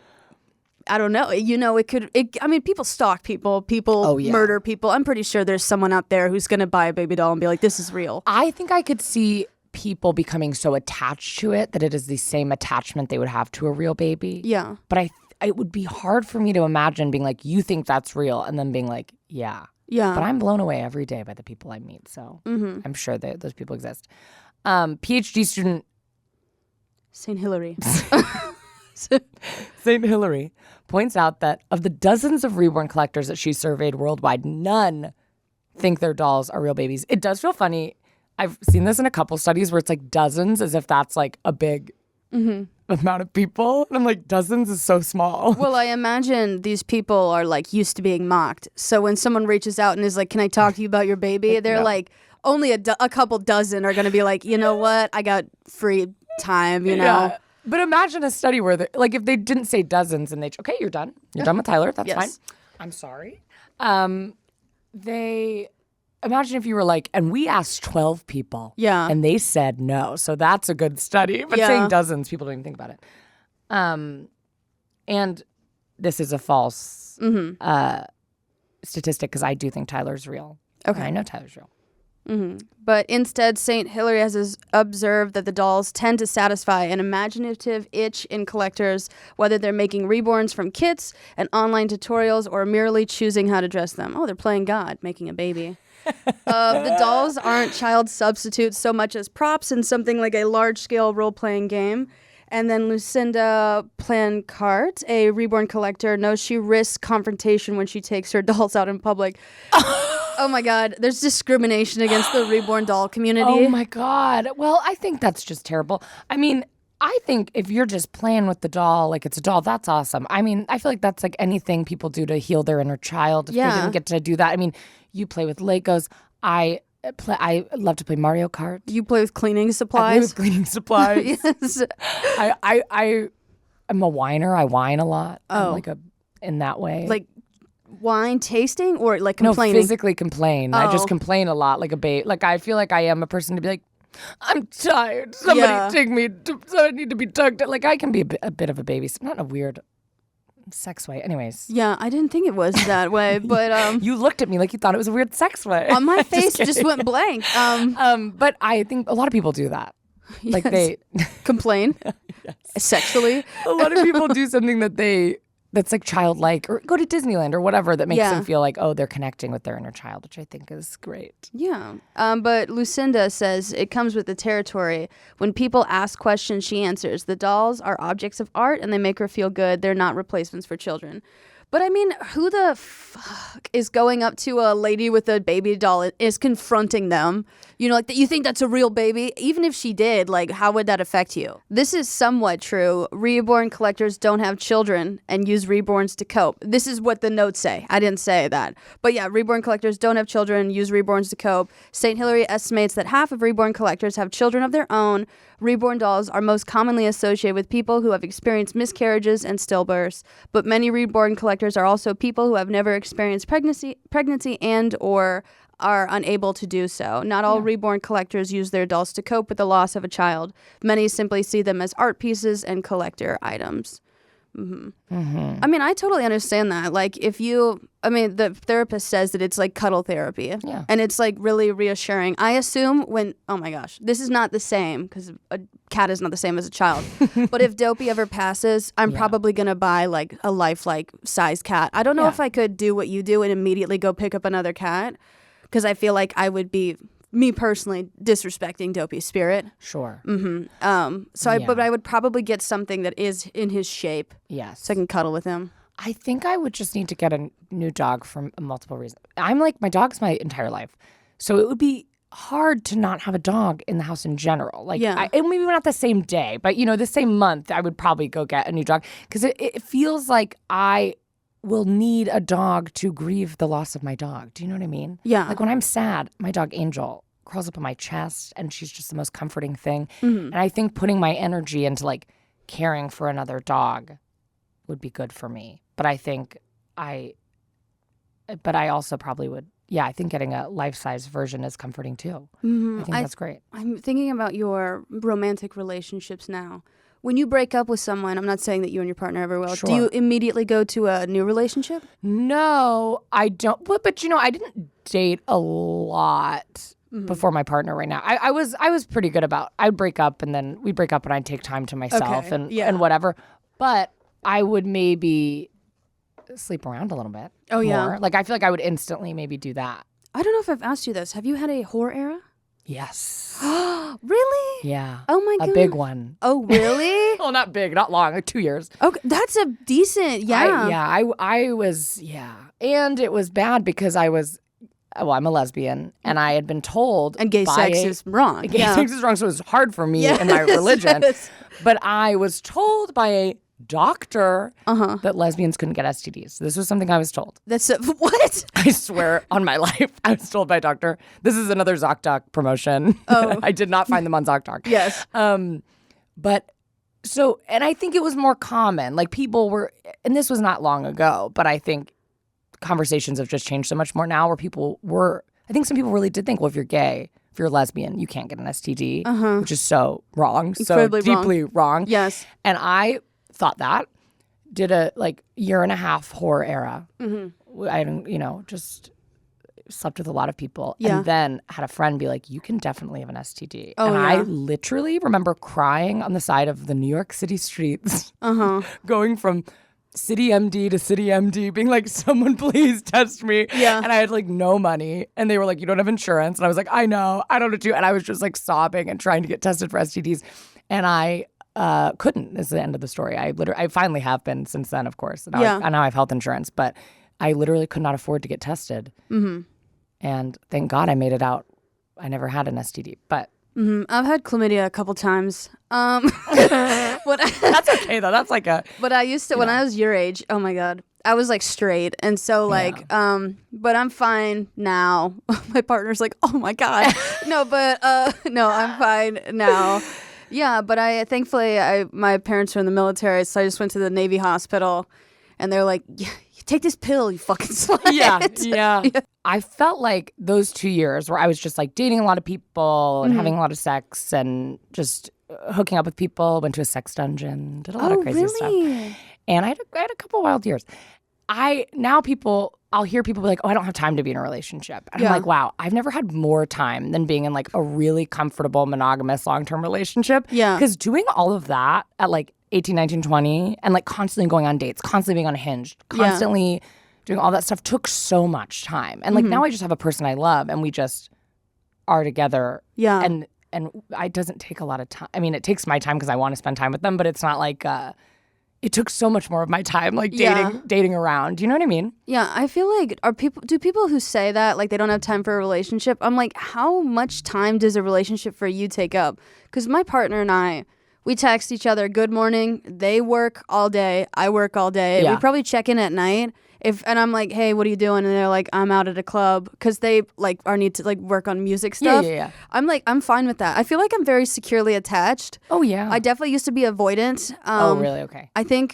I don't know. You know, people stalk people. People murder people. I'm pretty sure there's someone out there who's going to buy a baby doll and be like, this is real. I think I could see people becoming so attached to it that it is the same attachment they would have to a real baby. Yeah. But it would be hard for me to imagine being like, you think that's real, and then being like, yeah. Yeah. But I'm blown away every day by the people I meet, so I'm sure that those people exist. PhD student St. Hilary. St. Hilary points out that of the dozens of Reborn collectors that she surveyed worldwide, none think their dolls are real babies. It does feel funny. I've seen this in a couple studies where it's like dozens, as if that's like a big amount of people. And I'm like, dozens is so small. Well, I imagine these people are like used to being mocked. So when someone reaches out and is like, can I talk to you about your baby? They're like, only a couple dozen are going to be like, you know what? I got free time, you know? Yeah. But imagine a study where, like, if they didn't say dozens and okay, you're done. You're done with Tyler. That's fine. I'm sorry. Imagine if you were like, and we asked 12 people. Yeah. And they said no. So that's a good study. But saying dozens, people don't even think about it. And this is a false statistic because I do think Tyler's real. Okay. And I know Tyler's real. But instead, St. Hilary has observed that the dolls tend to satisfy an imaginative itch in collectors, whether they're making reborns from kits and online tutorials or merely choosing how to dress them. Oh, they're playing God, making a baby. The dolls aren't child substitutes so much as props in something like a large-scale role-playing game. And then Lucinda Plancart, a Reborn collector, knows she risks confrontation when she takes her dolls out in public. Oh my God, there's discrimination against the Reborn doll community. Oh my God. Well, I think that's just terrible. I mean, I think if you're just playing with the doll like it's a doll, that's awesome. I mean, I feel like that's like anything people do to heal their inner child. If they didn't get to do that. I mean, you play with Legos. I love to play Mario Kart. You play with cleaning supplies? I play with cleaning supplies. Yes. I'm a whiner. I whine a lot. Oh. I'm like in that way. Like wine tasting or like complaining? No, physically complain. Oh. I just complain a lot like a babe. Like I feel like I am a person to be like, I'm tired. Somebody take me. I need to be tugged. Like I can be a bit of a baby. Not in a weird sex way. Anyways. Yeah, I didn't think it was that way, but you looked at me like you thought it was a weird sex way. On my face just went blank. But I think a lot of people do that. Like they complain sexually. A lot of people do something that's like childlike, or go to Disneyland or whatever that makes them feel like, oh, they're connecting with their inner child, which I think is great. Yeah. But Lucinda says it comes with the territory. When people ask questions, she answers. The dolls are objects of art and they make her feel good. They're not replacements for children. But I mean, who the fuck is going up to a lady with a baby doll and is confronting them? You know, like, you think that's a real baby? Even if she did, like, how would that affect you? This is somewhat true. Reborn collectors don't have children and use reborns to cope. This is what the notes say. I didn't say that. But yeah, reborn collectors don't have children, use reborns to cope. St. Hilary estimates that half of reborn collectors have children of their own. Reborn dolls are most commonly associated with people who have experienced miscarriages and stillbirths, but many reborn collectors are also people who have never experienced pregnancy and or are unable to do so. Not all reborn collectors use their dolls to cope with the loss of a child. Many simply see them as art pieces and collector items. I mean, I totally understand that. Like, the therapist says that it's like cuddle therapy. Yeah. And it's like really reassuring. I assume oh my gosh, this is not the same because a cat is not the same as a child. But if Dopey ever passes, I'm probably going to buy like a lifelike size cat. I don't know if I could do what you do and immediately go pick up another cat because I feel like I would be, me personally, disrespecting Dopey's spirit. Sure. But I would probably get something that is in his shape. Yes. So I can cuddle with him. I think I would just need to get a new dog for multiple reasons. I'm like, my dog's my entire life. So it would be hard to not have a dog in the house in general. Like, and maybe not the same day, but, the same month, I would probably go get a new dog. Because it feels like I will need a dog to grieve the loss of my dog. Do you know what I mean? Yeah. Like when I'm sad, my dog Angel crawls up on my chest and she's just the most comforting thing. And I think putting my energy into like caring for another dog would be good for me. But I think I also probably would, I think getting a life-size version is comforting too. I think that's great. I'm thinking about your romantic relationships now. When you break up with someone, I'm not saying that you and your partner ever will. Sure. Do you immediately go to a new relationship? No, I don't. But I didn't date a lot before my partner right now. I was pretty good about, I'd break up and then we'd break up and I'd take time to myself and whatever. But I would maybe sleep around a little bit more. Yeah. Like I feel like I would instantly maybe do that. I don't know if I've asked you this. Have you had a whore era? Yes. Really? Yeah. Oh my god. A big one. Oh really? Well, not big, not long, like 2 years. Okay, that's a decent. I was, and it was bad because I'm a lesbian, and I had been told, and gay sex is wrong. Gay sex is wrong, so it was hard for me in my religion. Yes. But I was told by a doctor that lesbians couldn't get STDs. This was something I was told. That's what? I swear on my life, I was told by a doctor. This is another ZocDoc promotion. Oh. I did not find them on ZocDoc. Yes. But so, and I think it was more common. Like people were, and this was not long ago, but I think conversations have just changed so much more now where I think some people really did think, well, if you're gay, if you're a lesbian, you can't get an STD, which is so wrong. Incredibly so deeply wrong. Yes. And I thought that, did a year and a half whore era. I just slept with a lot of people. Yeah. And then had a friend be like, you can definitely have an STD. Oh, and I literally remember crying on the side of the New York City streets, going from City MD to City MD, being like, someone please test me. Yeah. And I had no money. And they were like, you don't have insurance. And I was like, I know, I don't know what to do. And I was just sobbing and trying to get tested for STDs. And I couldn't, is the end of the story. I finally have been since then, of course. Now I have health insurance, but I literally could not afford to get tested. And thank God I made it out. I never had an STD, but. I've had chlamydia a couple times. That's okay though. That's But I used to, when I was your age, oh my God, I was straight. And so but I'm fine now. My partner's like, oh my God. No, I'm fine now. Yeah, but thankfully my parents were in the military, so I just went to the Navy hospital, and they're like, yeah, you take this pill, you fucking slut. Yeah. I felt like those 2 years where I was just dating a lot of people and having a lot of sex and just hooking up with people, went to a sex dungeon, did a lot of crazy stuff. And I had a couple wild years. I'll hear people be like, oh, I don't have time to be in a relationship. And I'm like, wow, I've never had more time than being in a really comfortable monogamous long-term relationship. Yeah. Because doing all of that at 18, 19, 20 and constantly going on dates, constantly being unhinged, constantly doing all that stuff took so much time. And now I just have a person I love and we just are together. Yeah. And it doesn't take a lot of time. I mean, it takes my time because I want to spend time with them, but it's not it took so much more of my time, dating around. Do you know what I mean? Yeah, I feel like do people who say that they don't have time for a relationship? I'm like, how much time does a relationship for you take up? Because my partner and we text each other, good morning. They work all day. I work all day. Yeah. We probably check in at night. And I'm like, hey, what are you doing? And they're like, I'm out at a club because they need to work on music stuff. Yeah. I'm like, I'm fine with that. I feel like I'm very securely attached. Oh yeah. I definitely used to be avoidant. Oh really? Okay. I think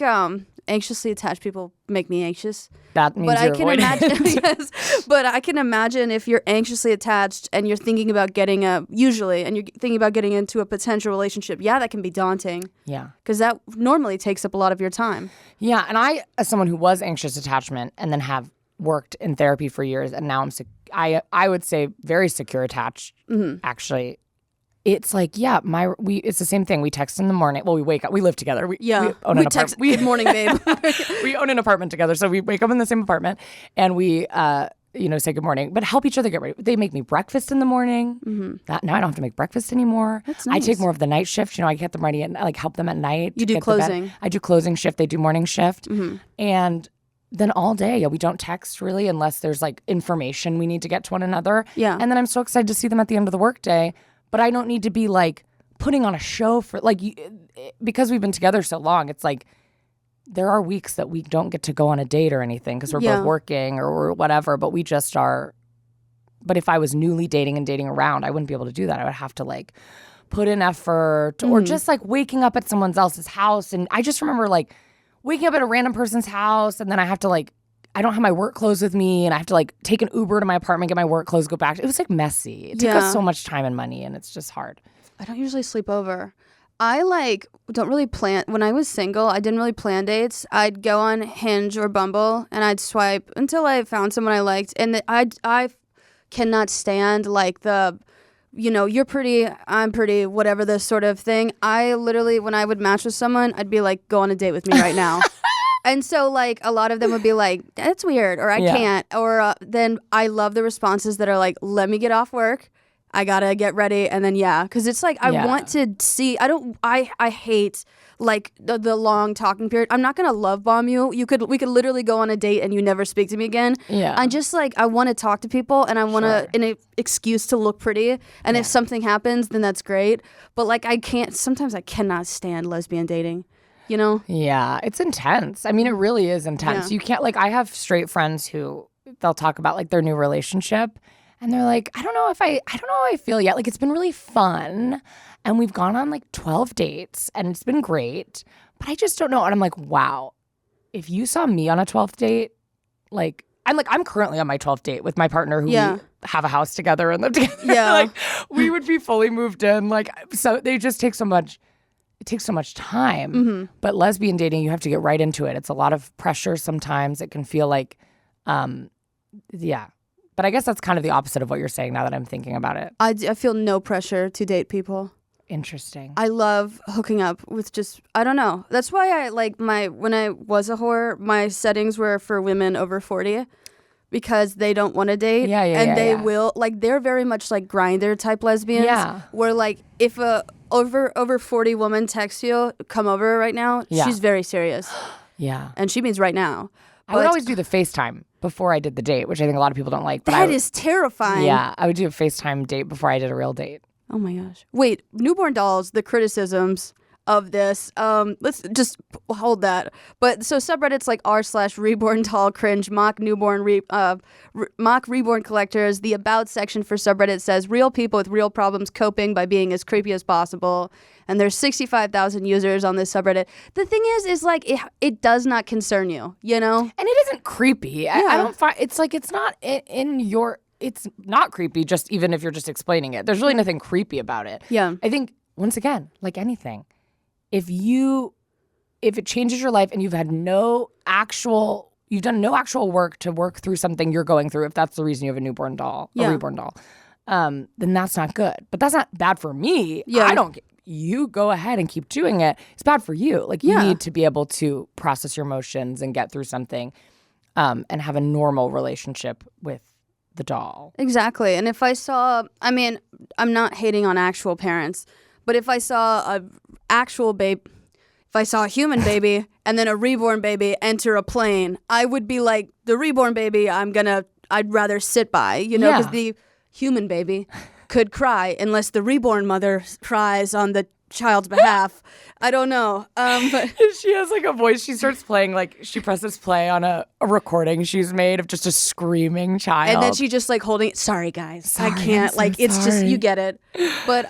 anxiously attached people make me anxious. That means but you're I can avoiding. imagine, yes. But I can imagine if you're anxiously attached and you're thinking about getting into a potential relationship. Yeah, that can be daunting. Yeah. Because that normally takes up a lot of your time. Yeah, and I, as someone who was anxious attachment and then have worked in therapy for years, and now I would say very secure attached. Actually, it's like it's the same thing. We text in the morning. Well, we wake up. We live together. We own an text. apartment. Good morning, babe. We own an apartment together, so we wake up in the same apartment and we say good morning, but help each other get ready. They make me breakfast in the morning. Now I don't have to make breakfast anymore. That's nice. I take more of the night shift. I get them ready and help them at night. You do closing. I do closing shift. They do morning shift. And then all day, we don't text really unless there's information we need to get to one another. Yeah. And then I'm so excited to see them at the end of the workday, but I don't need to be putting on a show for because we've been together so long. It's there are weeks that we don't get to go on a date or anything because we're both working or whatever, but we just are. But if I was newly dating and dating around, I wouldn't be able to do that. I would have to put in effort or just waking up at someone else's house. And I just remember waking up at a random person's house and then I have to I don't have my work clothes with me and I have to take an Uber to my apartment, get my work clothes, go back. It was messy. It took us so much time and money and it's just hard. I don't usually sleep over. I don't really plan. When I was single, I didn't really plan dates. I'd go on Hinge or Bumble and I'd swipe until I found someone I liked. And I cannot stand the, you're pretty, I'm pretty, whatever this sort of thing. I literally, when I would match with someone, I'd be go on a date with me right now. And so a lot of them would be that's weird or I can't. Or then I love the responses that are let me get off work. I gotta get ready and then because it's I want to see. I hate the long talking period. I'm not gonna love bomb you. We could literally go on a date and you never speak to me again. Yeah. I just I want to talk to people and I want an excuse to look pretty. And if something happens, then that's great. But I can't. Sometimes I cannot stand lesbian dating. Yeah, it's intense. I mean, it really is intense. You can't I have straight friends who they'll talk about their new relationship. And they're I don't know how I feel yet. It's been really fun. And we've gone on 12 dates and it's been great. But I just don't know. And I'm wow, if you saw me on a 12th date, I'm currently on my 12th date with my partner who we have a house together and live together. Yeah. We would be fully moved in. So they just take so much. It takes so much time. But lesbian dating, you have to get right into it. It's a lot of pressure sometimes. It can feel But I guess that's kind of the opposite of what you're saying now that I'm thinking about it. I feel no pressure to date people. Interesting. I love hooking up with I don't know. That's why I when I was a whore, my settings were for women over 40 because they don't want to date. They will, they're very much Grindr type lesbians. Yeah. Where if a over 40 woman texts you, come over right now, she's very serious. Yeah. And she means right now. I would always do the FaceTime before I did the date, which I think a lot of people don't like. But that is terrifying. Yeah, I would do a FaceTime date before I did a real date. Oh my gosh. Wait, newborn dolls, the criticisms of this. Let's just hold that. But so subreddits r/reborn doll cringe mock reborn collectors. The about section for subreddit says real people with real problems coping by being as creepy as possible. And there's 65,000 users on this subreddit. The thing is it does not concern you, And it isn't creepy. I don't find it's it's not in your. It's not creepy. Just even if you're just explaining it, there's really nothing creepy about it. Yeah. I think once again, like anything. If it changes your life and you've done no actual work to work through something you're going through, if that's the reason you have a newborn doll, a reborn doll, then that's not good. But that's not bad for me. Yeah. You go ahead and keep doing it. It's bad for you. You need to be able to process your emotions and get through something, and have a normal relationship with the doll. Exactly. And if I saw, I'm not hating on actual parents, but if I saw if I saw a human baby and then a reborn baby enter a plane, I would be like, the reborn baby, I'd rather sit by, because the human baby could cry unless the reborn mother cries on the child's behalf. I don't know. But she has like a voice. She starts playing, like she presses play on a recording she's made of just a screaming child. and then she just like holding it. Sorry, guys. Sorry, I can't. I'm Like, so it's just, sorry. you get it. But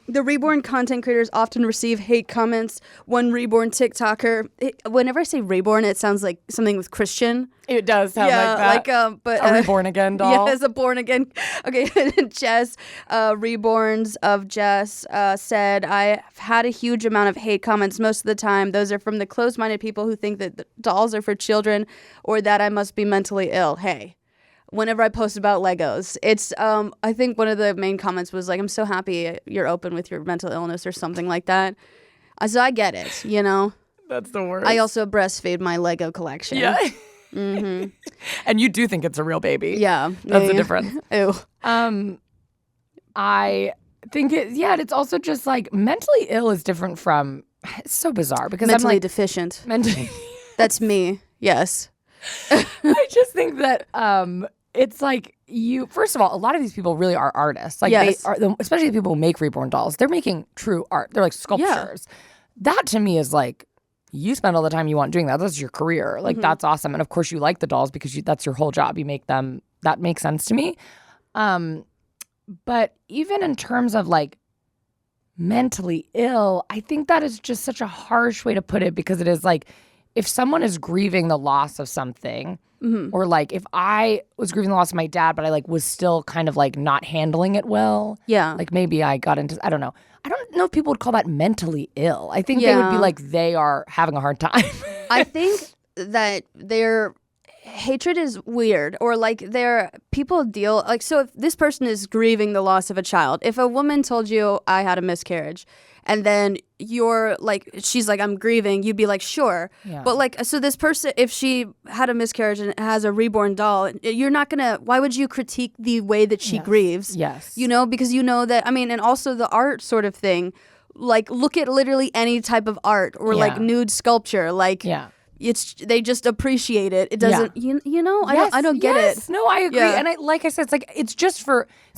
the Reborn content creators often receive hate comments. One Reborn TikToker, whenever I say Reborn, it sounds like something with Christian. It does sound like that. But a reborn again doll. Yes, a born again. Okay, Jess, Reborns of Jess said, I've had a huge amount of hate comments most of the time. Those are from the closed-minded people who think that the dolls are for children or that I must be mentally ill. Hey, whenever I post about Legos, it's, I think one of the main comments was like, I'm so happy you're open with your mental illness or something like that. So I get it, you know? That's the worst. I also breastfeed my Lego collection. Yeah. And you do think it's a real baby. Yeah. That's the difference. Ew. I think it's also just like mentally ill is different from, it's so bizarre because Mentally I'm like deficient. mentally. That's me. Yes. I just think that it's like first of all, a lot of these people really are artists. Like Yes. they are, especially the people who make Reborn dolls, they're making true art. They're like sculptures. That to me is like, you spend all the time you want doing that. That's your career. Like, that's awesome. And of course you like the dolls because that's your whole job. You make them. That makes sense to me. But even in terms of like mentally ill, I think that is just such a harsh way to put it because it is like, if someone is grieving the loss of something, or like if I was grieving the loss of my dad, but I like was still kind of like not handling it well. Yeah. Like maybe I got into, I don't know. I don't know if people would call that mentally ill. I think they would be like, they are having a hard time. I think that their hatred is weird, or like their people deal like, so if this person is grieving the loss of a child, if a woman told you I had a miscarriage and then you're like, she's like, I'm grieving, you'd be like, sure. Yeah. But like, so this person, if she had a miscarriage and has a reborn doll, you're not gonna, why would you critique the way that she grieves? Yes. You know, because you know that, I mean, and also the art sort of thing, like look at literally any type of art or like nude sculpture, like it's, they just appreciate it. It doesn't, you know, I don't get it. No, I agree. Yeah. And like I said, it's like, it's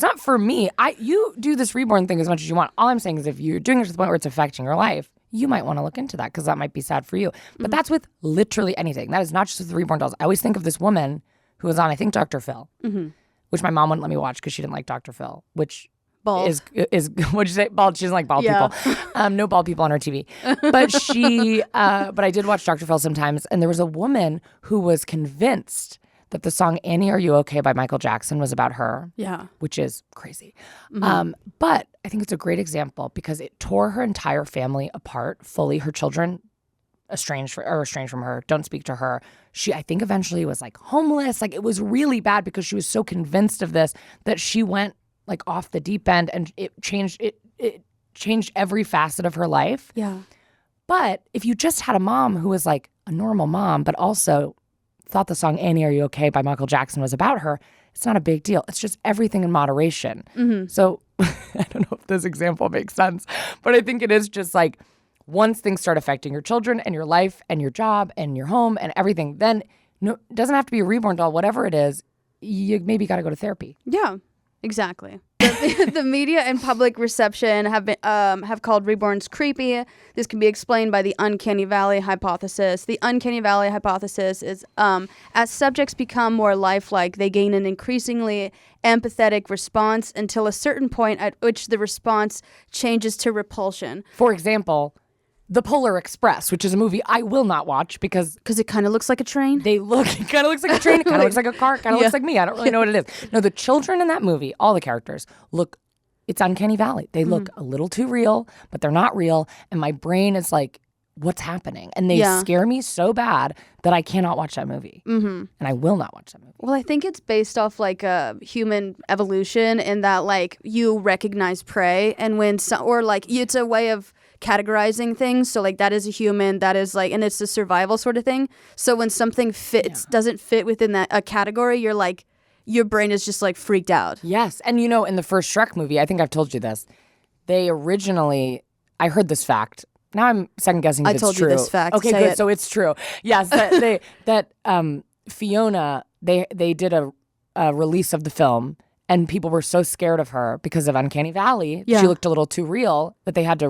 not for me. You do this Reborn thing as much as you want. All I'm saying is if you're doing it to the point where it's affecting your life, you might want to look into that because that might be sad for you. But that's with literally anything. That is not just with the Reborn dolls. I always think of this woman who was on, I think, Dr. Phil, which my mom wouldn't let me watch because she didn't like Dr. Phil, which Bald. is what'd you say? Bald. She doesn't like bald people. No bald people on her TV. But I did watch Dr. Phil sometimes, and there was a woman who was convinced that the song "Annie, Are You Okay" by Michael Jackson was about her. Yeah, which is crazy. But I think it's a great example because it tore her entire family apart fully. Her children estranged from her, don't speak to her. She, I think, eventually was like homeless. Like it was really bad because she was so convinced of this that she went like off the deep end, and it changed every facet of her life. Yeah. But if you just had a mom who was like a normal mom, but also thought the song "Annie, Are You Okay" by Michael Jackson was about her, it's not a big deal. It's just everything in moderation. So I don't know if this example makes sense, but I think it is just like once things start affecting your children and your life and your job and your home and everything, then it doesn't have to be a Reborn doll, whatever it is, you maybe got to go to therapy. Yeah. Exactly. The media and public reception have called Reborns creepy. This can be explained by the uncanny valley hypothesis. The uncanny valley hypothesis is as subjects become more lifelike, they gain an increasingly empathetic response until a certain point at which the response changes to repulsion. For example, The Polar Express, which is a movie I will not watch because it kind of looks like a train. It kind of looks like a train. It kind of looks like a car. It kind of looks like me. I don't really know what it is. No, the children in that movie, all the characters it's uncanny valley. They look a little too real, but they're not real. And my brain is like, what's happening? And they scare me so bad that I cannot watch that movie. And I will not watch that movie. Well, I think it's based off like a human evolution in that like you recognize prey, and when it's a way of categorizing things. So like that is a human, that is like, and it's a survival sort of thing. So when something doesn't fit within a category, you're like, your brain is just like freaked out. Yes. And you know, in the first Shrek movie, I think I've told you this, I heard this fact. Now I'm second guessing if it's true. I told you this fact. Okay, good. So it's true. Yes, Fiona, they did a release of the film, and people were so scared of her because of Uncanny Valley. She looked a little too real that they had to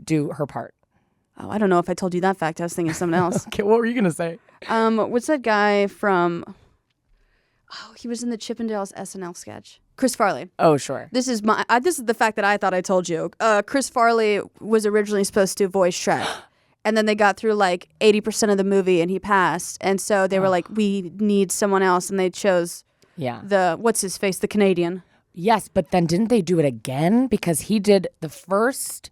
do her part. Oh, I don't know if I told you that fact. I was thinking of something else. Okay, what were you gonna say? What's that guy from? Oh, he was in the Chippendales SNL sketch. Chris Farley. Oh, sure. This is the fact that I thought I told you. Chris Farley was originally supposed to voice Shrek, and then they got through like 80% of the movie, and he passed. And so they were like, "We need someone else," and they chose what's his face, the Canadian. Yes, but then didn't they do it again because he did the first?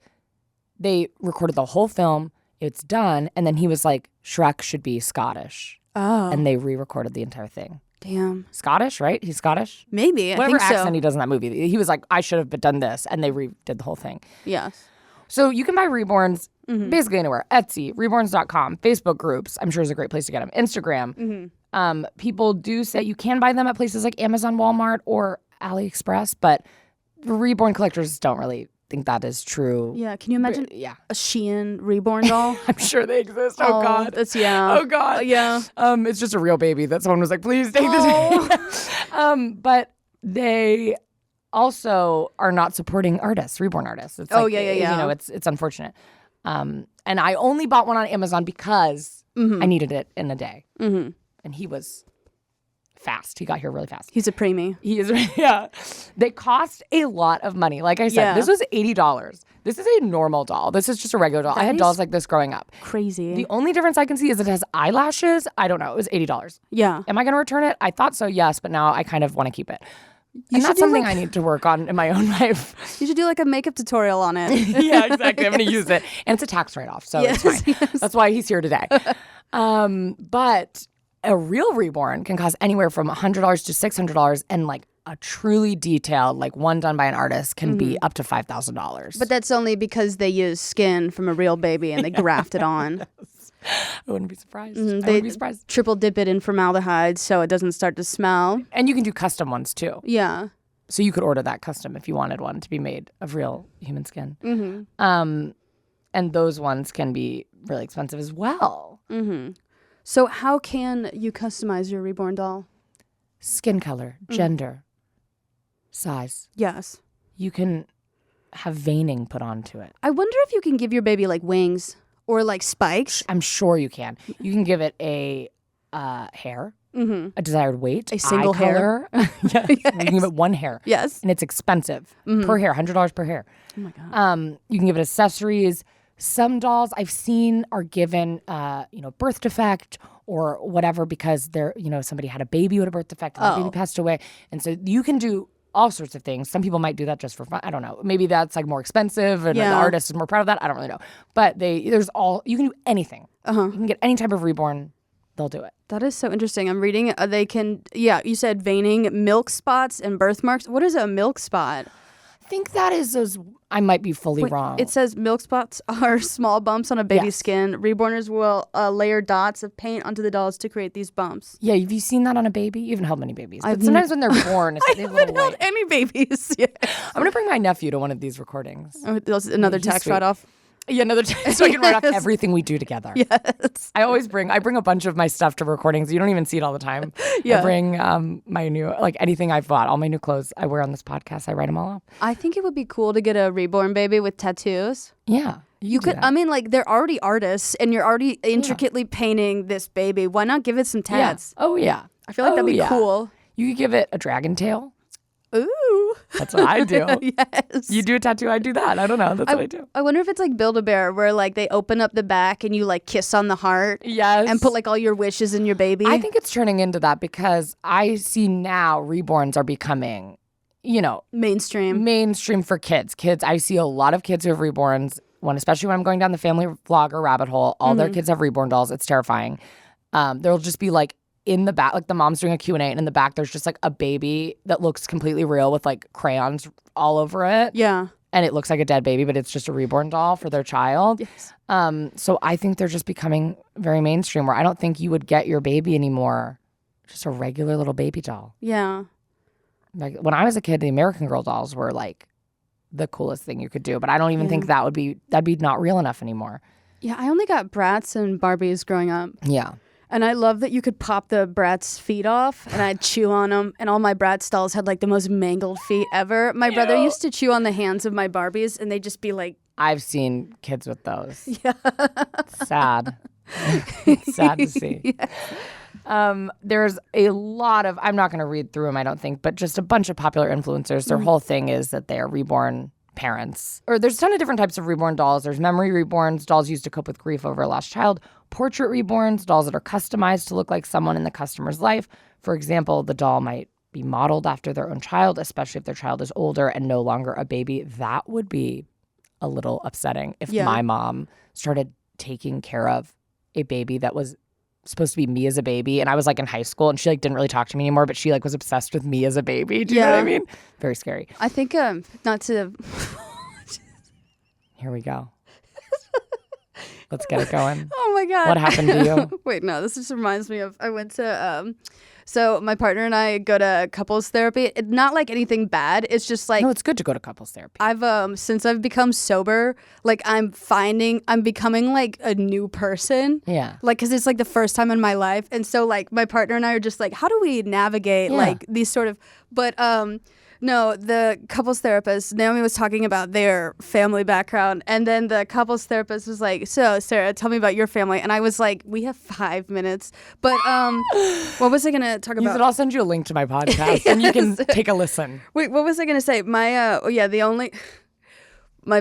They recorded the whole film. It's done, and then he was like, "Shrek should be Scottish," and they re-recorded the entire thing. Damn. Scottish, right? He's Scottish? Maybe. Whatever I think accent he does in that movie. He was like, I should have done this. And they redid the whole thing. Yes. So you can buy Reborns basically anywhere. Etsy, reborns.com, Facebook groups. I'm sure is a great place to get them. Instagram. People do say you can buy them at places like Amazon, Walmart, or AliExpress. But Reborn collectors don't really think that is true. Yeah. Can you imagine Yeah. a Shein Reborn doll? I'm sure they exist. Oh, God. Yeah. Oh, God. Yeah. It's just a real baby that someone was like, please take this. But they also are not supporting artists, Reborn artists. It's like, yeah. You know, it's unfortunate. And I only bought one on Amazon because I needed it in a day. And he was fast. He got here really fast. He's a preemie. He is, yeah. They cost a lot of money. Like I said, this was $80. This is a normal doll. This is just a regular doll. I had dolls like this growing up. Crazy. The only difference I can see is it has eyelashes. I don't know. It was $80. Yeah. Am I going to return it? I thought so, yes, but now I kind of want to keep it. And that's something I need to work on in my own life. You should do like a makeup tutorial on it. Yeah, exactly. I'm going to use it. And it's a tax write-off, so it's fine. Yes. That's why he's here today. But a real Reborn can cost anywhere from $100 to $600, and like a truly detailed, like one done by an artist, can be up to $5,000. But that's only because they use skin from a real baby and they graft it on. I wouldn't be surprised. I They wouldn't be surprised. triple dip it in formaldeheid so it doesn't start to smell. And you can do custom ones too. Yeah. So you could order that custom if you wanted one to be made of real human skin. And those ones can be really expensive as well. So how can you customize your Reborn doll? Skin color, gender, size. Yes. You can have veining put onto it. I wonder if you can give your baby like wings or like spikes. I'm sure you can. You can give it a hair, a desired weight, A single eye hair. color. Yes. You can give it one hair. Yes. And it's expensive per hair, $100 per hair. Oh my God. You can give it accessories. Some dolls I've seen are given, birth defect or whatever because they're, somebody had a baby with a birth defect and the baby passed away. And so you can do all sorts of things. Some people might do that just for fun. I don't know. Maybe that's like more expensive and the artist is more proud of that. I don't really know. But you can do anything. You can get any type of Reborn. They'll do it. That is so interesting. I'm reading. They can, you said veining, milk spots, and birthmarks. What is a milk spot? I think that is those. I might be fully wrong. It says milk spots are small bumps on a baby's skin. Reborners will layer dots of paint onto the dolls to create these bumps. Yeah, have you seen that on a baby? You haven't held many babies. But sometimes when they're born, it's I haven't held any babies. Yes. I'm going to bring my nephew to one of these recordings. Oh, another tax write-off. Yeah, so I can write off everything we do together. Yes. I bring a bunch of my stuff to recordings. You don't even see it all the time. Yeah. I bring my new, anything I've bought, all my new clothes I wear on this podcast. I write them all up. I think it would be cool to get a Reborn baby with tattoos. Yeah. You could, they're already artists and you're already intricately painting this baby. Why not give it some tats? Yeah. Oh, yeah. I feel like that'd be cool. You could give it a dragon tail. Ooh. That's what I do. Yes. You do a tattoo, I do that. I don't know. That's what I do. I wonder if it's like Build-A-Bear where like they open up the back and you like kiss on the heart. Yes. And put like all your wishes in your baby. I think it's turning into that because I see now Reborns are becoming, mainstream for kids. I see a lot of kids who have Reborns, especially when I'm going down the family vlogger rabbit hole, all their kids have Reborn dolls. It's terrifying. There'll just be like in the back, like the mom's doing a Q&A, and in the back there's just like a baby that looks completely real with like crayons all over it. Yeah. And it looks like a dead baby, but it's just a Reborn doll for their child. Yes. So I think they're just becoming very mainstream where I don't think you would get your baby anymore just a regular little baby doll. Yeah. Like when I was a kid, the American Girl dolls were like the coolest thing you could do, but I don't even think that'd be not real enough anymore. Yeah, I only got Bratz and Barbies growing up. Yeah. And I love that you could pop the Bratz feet off and I'd chew on them. And all my Bratz dolls had like the most mangled feet ever. My brother used to chew on the hands of my Barbies and they'd just be like. I've seen kids with those. Yeah. Sad. It's sad to see. Yes. There's a lot of, I'm not going to read through them, I don't think, but just a bunch of popular influencers. Their whole thing is that they are reborn parents. Or there's a ton of different types of reborn dolls. There's memory reborns, dolls used to cope with grief over a lost child. Portrait reborns, dolls that are customized to look like someone in the customer's life. For example, the doll might be modeled after their own child, especially if their child is older and no longer a baby. That would be a little upsetting if my mom started taking care of a baby that was supposed to be me as a baby, and I was like in high school, and she like didn't really talk to me anymore, but she like was obsessed with me as a baby. Do you know what I mean? Very scary. I think not to. Here we go. Let's get it going. Oh my God. What happened to you? Wait, no, this just reminds me of, I went to, so my partner and I go to couples therapy. It's not like anything bad. It's just like. No, it's good to go to couples therapy. Since I've become sober, like I'm becoming like a new person. Yeah. Like, cause it's like the first time in my life. And so like my partner and I are just like, how do we navigate like these sort of, but, no, the couples therapist, Naomi was talking about their family background. And then the couples therapist was like, so, Sarah, tell me about your family. And I was like, we have 5 minutes. But what was I going to talk about? You said I'll send you a link to my podcast and you can take a listen. Wait, what was I going to say? My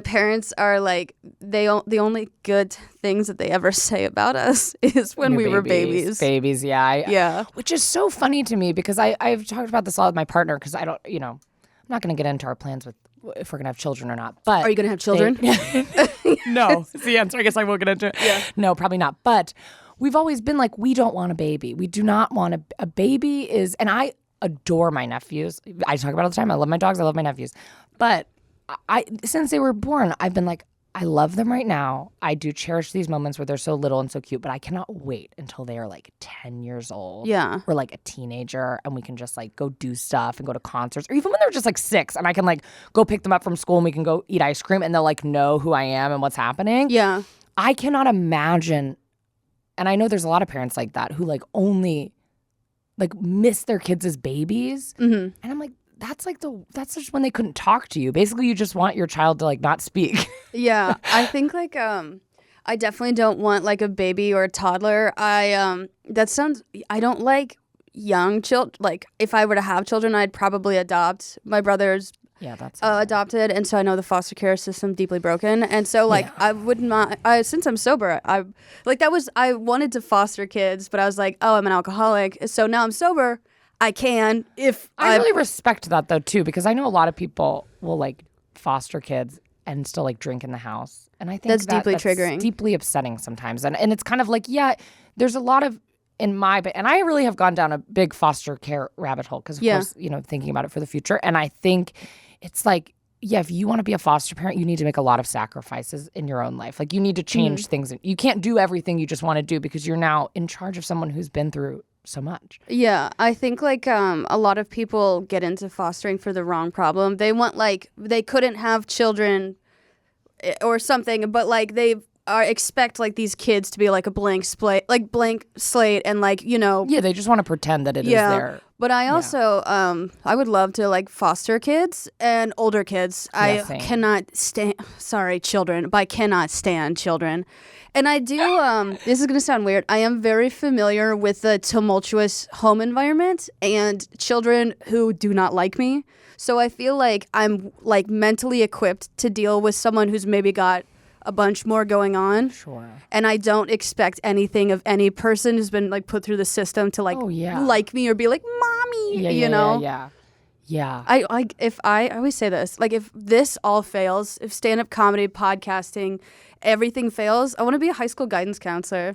parents are like, the only good things that they ever say about us is when we were babies. Babies, yeah. Yeah. Which is so funny to me because I've talked about this a lot with my partner because I don't, I'm not going to get into our plans with if we're going to have children or not. But are you going to have children? No. It's the answer. I guess I will get into it. Yeah. No, probably not. But we've always been like, we don't want a baby. We do not want a baby is, and I adore my nephews. I talk about it all the time. I love my dogs. I love my nephews. But since they were born, I've been like, I love them right now. I do cherish these moments where they're so little and so cute, but I cannot wait until they are like 10 years old. Yeah. Or like a teenager and we can just like go do stuff and go to concerts. Or even when they're just like 6 and I can like go pick them up from school and we can go eat ice cream and they'll like know who I am and what's happening. Yeah. I cannot imagine, and I know there's a lot of parents like that who like only like miss their kids as babies. Mm-hmm. And I'm like, that's just when they couldn't talk to you. Basically, you just want your child to like not speak. Yeah, I think like I definitely don't want like a baby or a toddler. I don't like young children. Like if I were to have children, I'd probably adopt. My brother's adopted, and so I know the foster care system deeply broken. And so like I would not. Since I'm sober, I wanted to foster kids, but I was like, oh, I'm an alcoholic. So now I'm sober. I can if I really respect that though too, because I know a lot of people will like foster kids and still like drink in the house, and I think that's deeply triggering, deeply upsetting sometimes. And it's kind of like there's a lot of and I really have gone down a big foster care rabbit hole because of course thinking about it for the future, and I think it's like if you want to be a foster parent, you need to make a lot of sacrifices in your own life. Like you need to change things. You can't do everything you just want to do because you're now in charge of someone who's been through so much. Yeah, I think like a lot of people get into fostering for the wrong problem. They want they couldn't have children or something, but like they expect like these kids to be like a blank slate, and like they just want to pretend that it is their. But I also I would love to like foster kids and older kids. I cannot stand children, but I cannot stand children. And I do, this is going to sound weird, I am very familiar with the tumultuous home environment and children who do not like me. So I feel like I'm like mentally equipped to deal with someone who's maybe got a bunch more going on. Sure. And I don't expect anything of any person who's been like put through the system to like like me or be like, mommy, you know? Yeah. I always say this, like if this all fails, if stand-up comedy, podcasting, everything fails, I want to be a high school guidance counselor.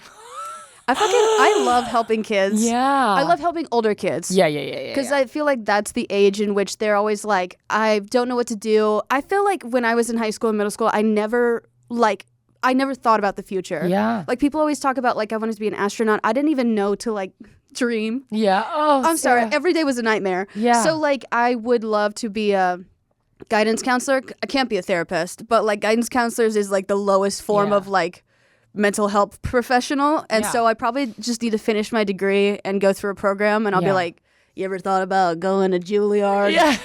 I love helping kids. Yeah. I love helping older kids. Yeah. Because I feel like that's the age in which they're always like, I don't know what to do. I feel like when I was in high school and middle school, I never thought about the future. Yeah. Like people always talk about like I wanted to be an astronaut. I didn't even know to like dream. Yeah. Oh, I'm sorry. Every day was a nightmare. Yeah. So like I would love to be a guidance counselor. I can't be a therapist, but like guidance counselors is like the lowest form of like mental health professional. And so I probably just need to finish my degree and go through a program, and I'll be like, you ever thought about going to Juilliard? Yeah.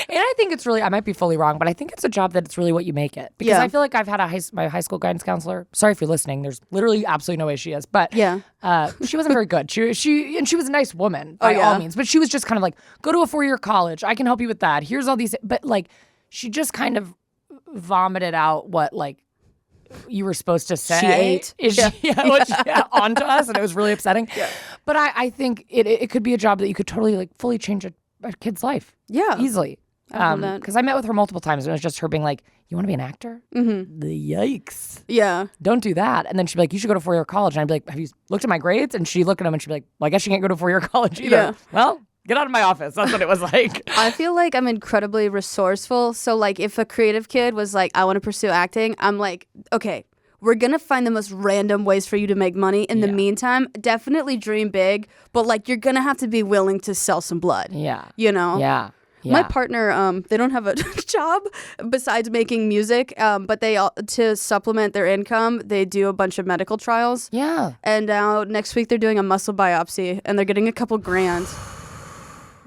And I think it's really, I might be fully wrong, but I think it's a job that it's really what you make it. Because I feel like I've had my high school guidance counselor. Sorry if you're listening. There's literally absolutely no way she is. But she wasn't very good. She was a nice woman by all means. But she was just kind of like, go to a 4-year college. I can help you with that. Here's all these. But like, she just kind of vomited out what like you were supposed to say. She ate. Onto us. And it was really upsetting. Yeah. But I think it could be a job that you could totally like fully change a kid's life. Yeah. Easily. Because I met with her multiple times and it was just her being like, you want to be an actor? Mm-hmm. Yikes. Yeah. Don't do that. And then she'd be like, you should go to 4-year college. And I'd be like, have you looked at my grades? And she'd look at them and she'd be like, well, I guess you can't go to 4-year college either. Yeah. Well, get out of my office. That's what it was like. I feel like I'm incredibly resourceful. So like if a creative kid was like, I want to pursue acting, I'm like, okay, we're going to find the most random ways for you to make money. In the meantime, definitely dream big, but like you're going to have to be willing to sell some blood. Yeah. You know? Yeah. Yeah. My partner, they don't have a job besides making music, but they to supplement their income, they do a bunch of medical trials. Yeah. And now next week they're doing a muscle biopsy, and they're getting a couple grand.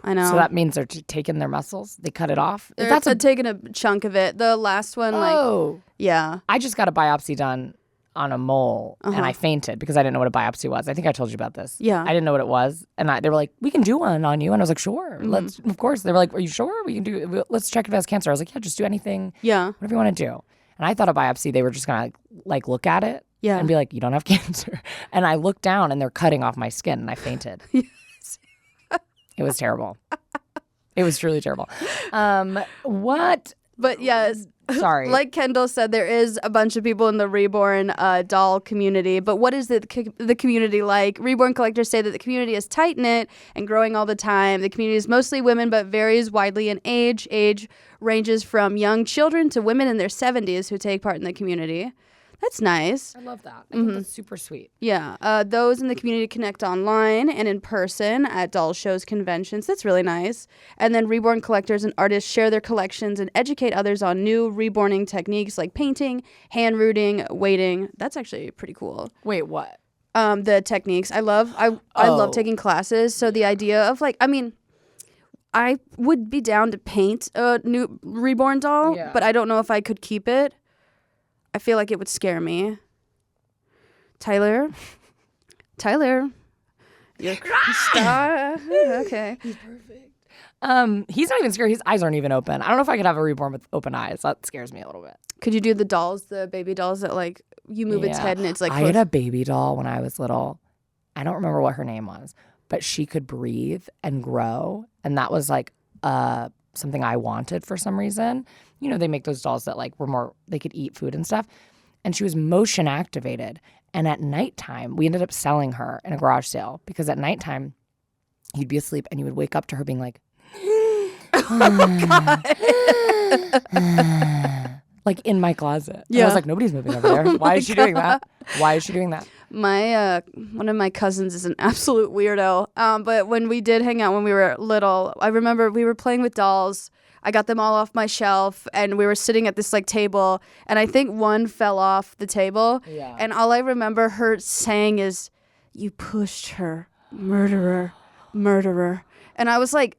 I know. So that means they're taking their muscles? They cut it off? They're taking a chunk of it. The last one, I just got a biopsy done on a mole and I fainted because I didn't know what a biopsy was. I think I told you about this. Yeah. I didn't know what it was. And they were like, we can do one on you. And I was like, sure. Let's, of course. They were like, are you sure? We can do, let's check if it has cancer. I was like, yeah, just do anything. Yeah. Whatever you want to do. And I thought a biopsy, they were just going to like look at it and be like, you don't have cancer. And I looked down and they're cutting off my skin and I fainted. It was terrible. It was truly terrible. What? But yes. Sorry. Like Kendahl said, there is a bunch of people in the Reborn doll community. But what is the community like? Reborn collectors say that the community is tight-knit and growing all the time. The community is mostly women, but varies widely in age. Age ranges from young children to women in their 70s who take part in the community. That's nice. I love that. I think that's super sweet. Yeah. Those in the community connect online and in person at doll shows, conventions. That's really nice. And then Reborn collectors and artists share their collections and educate others on new reborning techniques like painting, hand rooting, weighting. That's actually pretty cool. Wait, what? The techniques. I love taking classes. So the idea of like, I mean, I would be down to paint a new reborn doll, but I don't know if I could keep it. I feel like it would scare me. Tyler, you're a star. Okay. He's perfect. He's not even scared. His eyes aren't even open. I don't know if I could have a reborn with open eyes. That scares me a little bit. Could you do the dolls, the baby dolls that like you move its head and it's like... I had a baby doll when I was little. I don't remember what her name was, but she could breathe and grow. And that was like something I wanted for some reason. You know, they make those dolls that like were more, they could eat food and stuff. And she was motion activated. And at nighttime, we ended up selling her in a garage sale because at nighttime, you'd be asleep and you would wake up to her being like, oh God. Like in my closet. Yeah. And I was like, nobody's moving over there. Why is she doing that? Why is she doing that? My one of my cousins is an absolute weirdo. But when we did hang out when we were little, I remember we were playing with dolls. I got them all off my shelf, and we were sitting at this like table, and I think one fell off the table. Yeah. And all I remember her saying is, "You pushed her, murderer, murderer." And I was like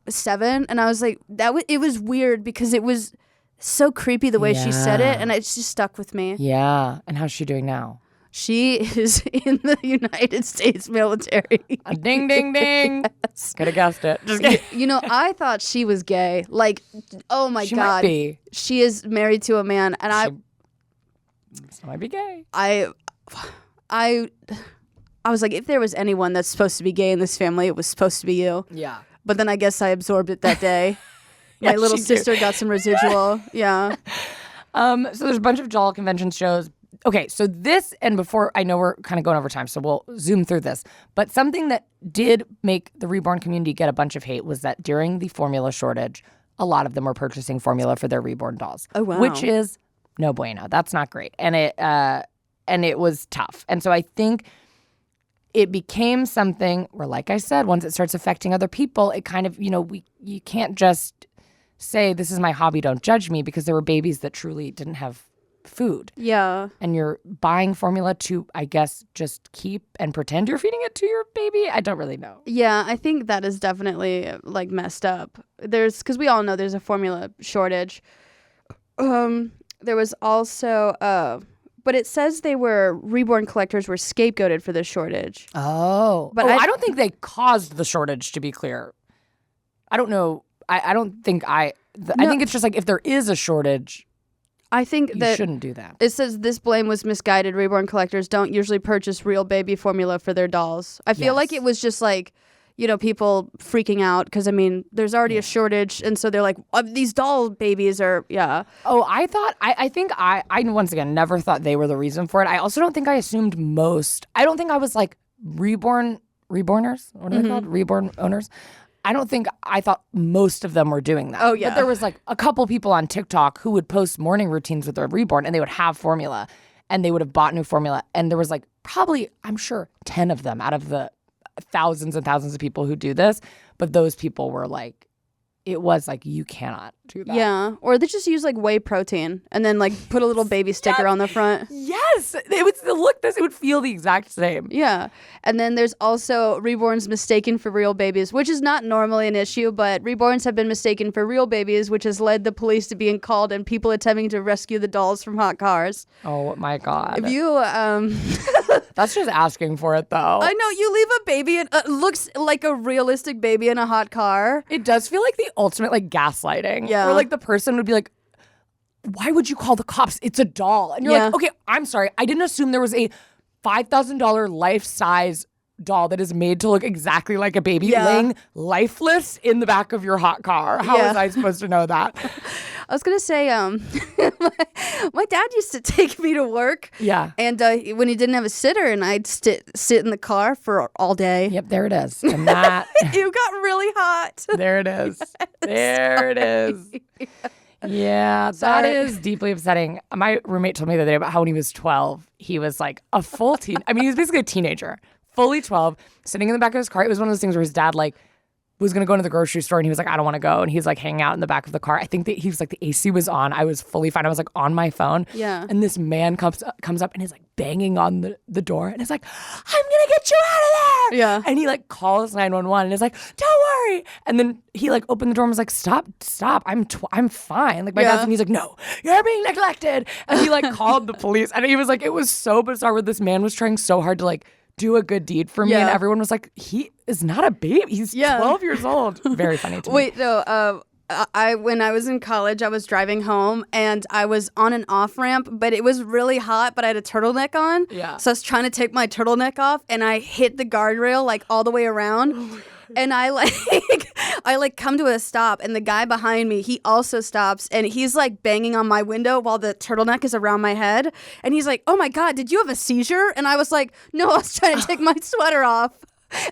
7, and I was like, it was weird because it was so creepy the way she said it, and it just stuck with me. Yeah. And how's she doing now? She is in the United States military. Ding, ding, ding. Yes. Could have guessed it. Just kidding. You know, I thought she was gay. Like, oh my she God. Might be. She is married to a man. And she might be gay. I was like, if there was anyone that's supposed to be gay in this family, it was supposed to be you. Yeah. But then I guess I absorbed it that day. My little sister got some residual. Yeah. So there's a bunch of doll convention shows. Okay, so this, and before, I know we're kind of going over time, so we'll zoom through this. But something that did make the Reborn community get a bunch of hate was that during the formula shortage, a lot of them were purchasing formula for their Reborn dolls. Oh, wow. Which is no bueno. That's not great. And it was tough. And so I think it became something where, like I said, once it starts affecting other people, it kind of, you know, you can't just say, this is my hobby, don't judge me, because there were babies that truly didn't have food. Yeah. And you're buying formula to, I guess, just keep and pretend you're feeding it to your baby. I don't really know. Yeah, I think that is definitely like messed up. Because we all know there's a formula shortage. There was also, but it says Reborn collectors were scapegoated for this shortage. Oh. But I don't think they caused the shortage, to be clear. I don't know. I don't think I think it's just like if there is a shortage, I think you that shouldn't do that. It says this blame was misguided. Reborn collectors don't usually purchase real baby formula for their dolls. I feel like it was just like, people freaking out because, I mean, there's already a shortage. And so they're like, these doll babies are, Oh, I thought, I think I once again, never thought they were the reason for it. I also don't think I assumed most. I don't think I was like reborners? What are they called? Reborn owners? I don't think I thought most of them were doing that. Oh, yeah. But there was like a couple people on TikTok who would post morning routines with their reborn and they would have formula and they would have bought new formula. And there was like probably, I'm sure, 10 of them out of the thousands and thousands of people who do this. But those people were like, it was like, you cannot do that. Yeah. Or they just use like whey protein and then like put a little baby sticker on the front. Yes. It would feel the exact same. Yeah. And then there's also reborns mistaken for real babies, which is not normally an issue, but reborns have been mistaken for real babies, which has led the police to being called and people attempting to rescue the dolls from hot cars. Oh my God. If you That's just asking for it though. I know, you leave a baby in looks like a realistic baby in a hot car. It does feel like the ultimate like gaslighting. Yeah. Where like the person would be like, why would you call the cops? It's a doll. And you're like, okay, I'm sorry. I didn't assume there was a $5,000 life-size doll that is made to look exactly like a baby laying lifeless in the back of your hot car. How was I supposed to know that? I was gonna say, my dad used to take me to work. Yeah. And when he didn't have a sitter, and I'd sit in the car for all day. Yep, there it is. And that You got really hot. there it is. There it is. Yeah, that is deeply upsetting. My roommate told me the other day about how when he was 12, he was like a full teen. I mean, he was basically a teenager, fully 12, sitting in the back of his car. It was one of those things where his dad like was going to go into the grocery store and he was like, I don't want to go. And he's like hanging out in the back of the car. I think that he was like, the AC was on. I was fully fine. I was like on my phone. Yeah. And this man comes up and is like banging on the door and is like, I'm going to get you out of there. Yeah. And he like calls 911 and is like, don't worry. And then he like opened the door and was like, stop. I'm fine. Like my dad's, and he's like, no, you're being neglected. And he like called the police. And he was like, it was so bizarre where this man was trying so hard to like do a good deed for me. And everyone was like, he is not a baby. He's 12 years old. Very funny to me. Wait, no, when I was in college, I was driving home and I was on an off ramp, but it was really hot, but I had a turtleneck on. Yeah. So I was trying to take my turtleneck off and I hit the guardrail like all the way around. And I come to a stop and the guy behind me, he also stops and he's like banging on my window while the turtleneck is around my head. And he's like, oh my God, did you have a seizure? And I was like, no, I was trying to take my sweater off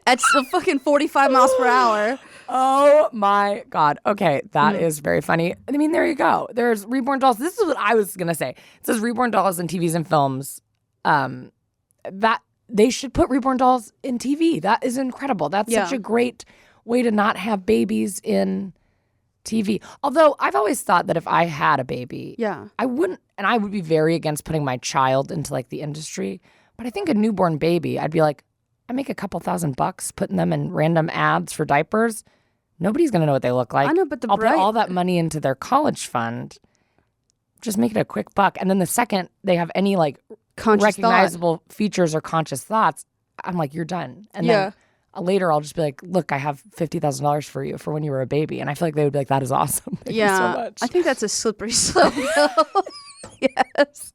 at fucking 45 miles per hour. Oh my God. Okay, that is very funny. I mean, there you go. There's reborn dolls. This is what I was going to say. It says reborn dolls in TVs and films. That they should put reborn dolls in TV. That is incredible. That's such a great way to not have babies in TV. Although I've always thought that if I had a baby, I wouldn't, and I would be very against putting my child into like the industry. But I think a newborn baby, I'd be like, I make a couple $1,000 putting them in random ads for diapers. Nobody's going to know what they look like. I know, but I'll put all that money into their college fund. Just make it a quick buck. And then the second they have any like recognizable features or conscious thoughts, I'm like, you're done. And then later I'll just be like, look, I have $50,000 for you for when you were a baby. And I feel like they would be like, that is awesome. Thank you so much. I think that's a slippery slope. Yes.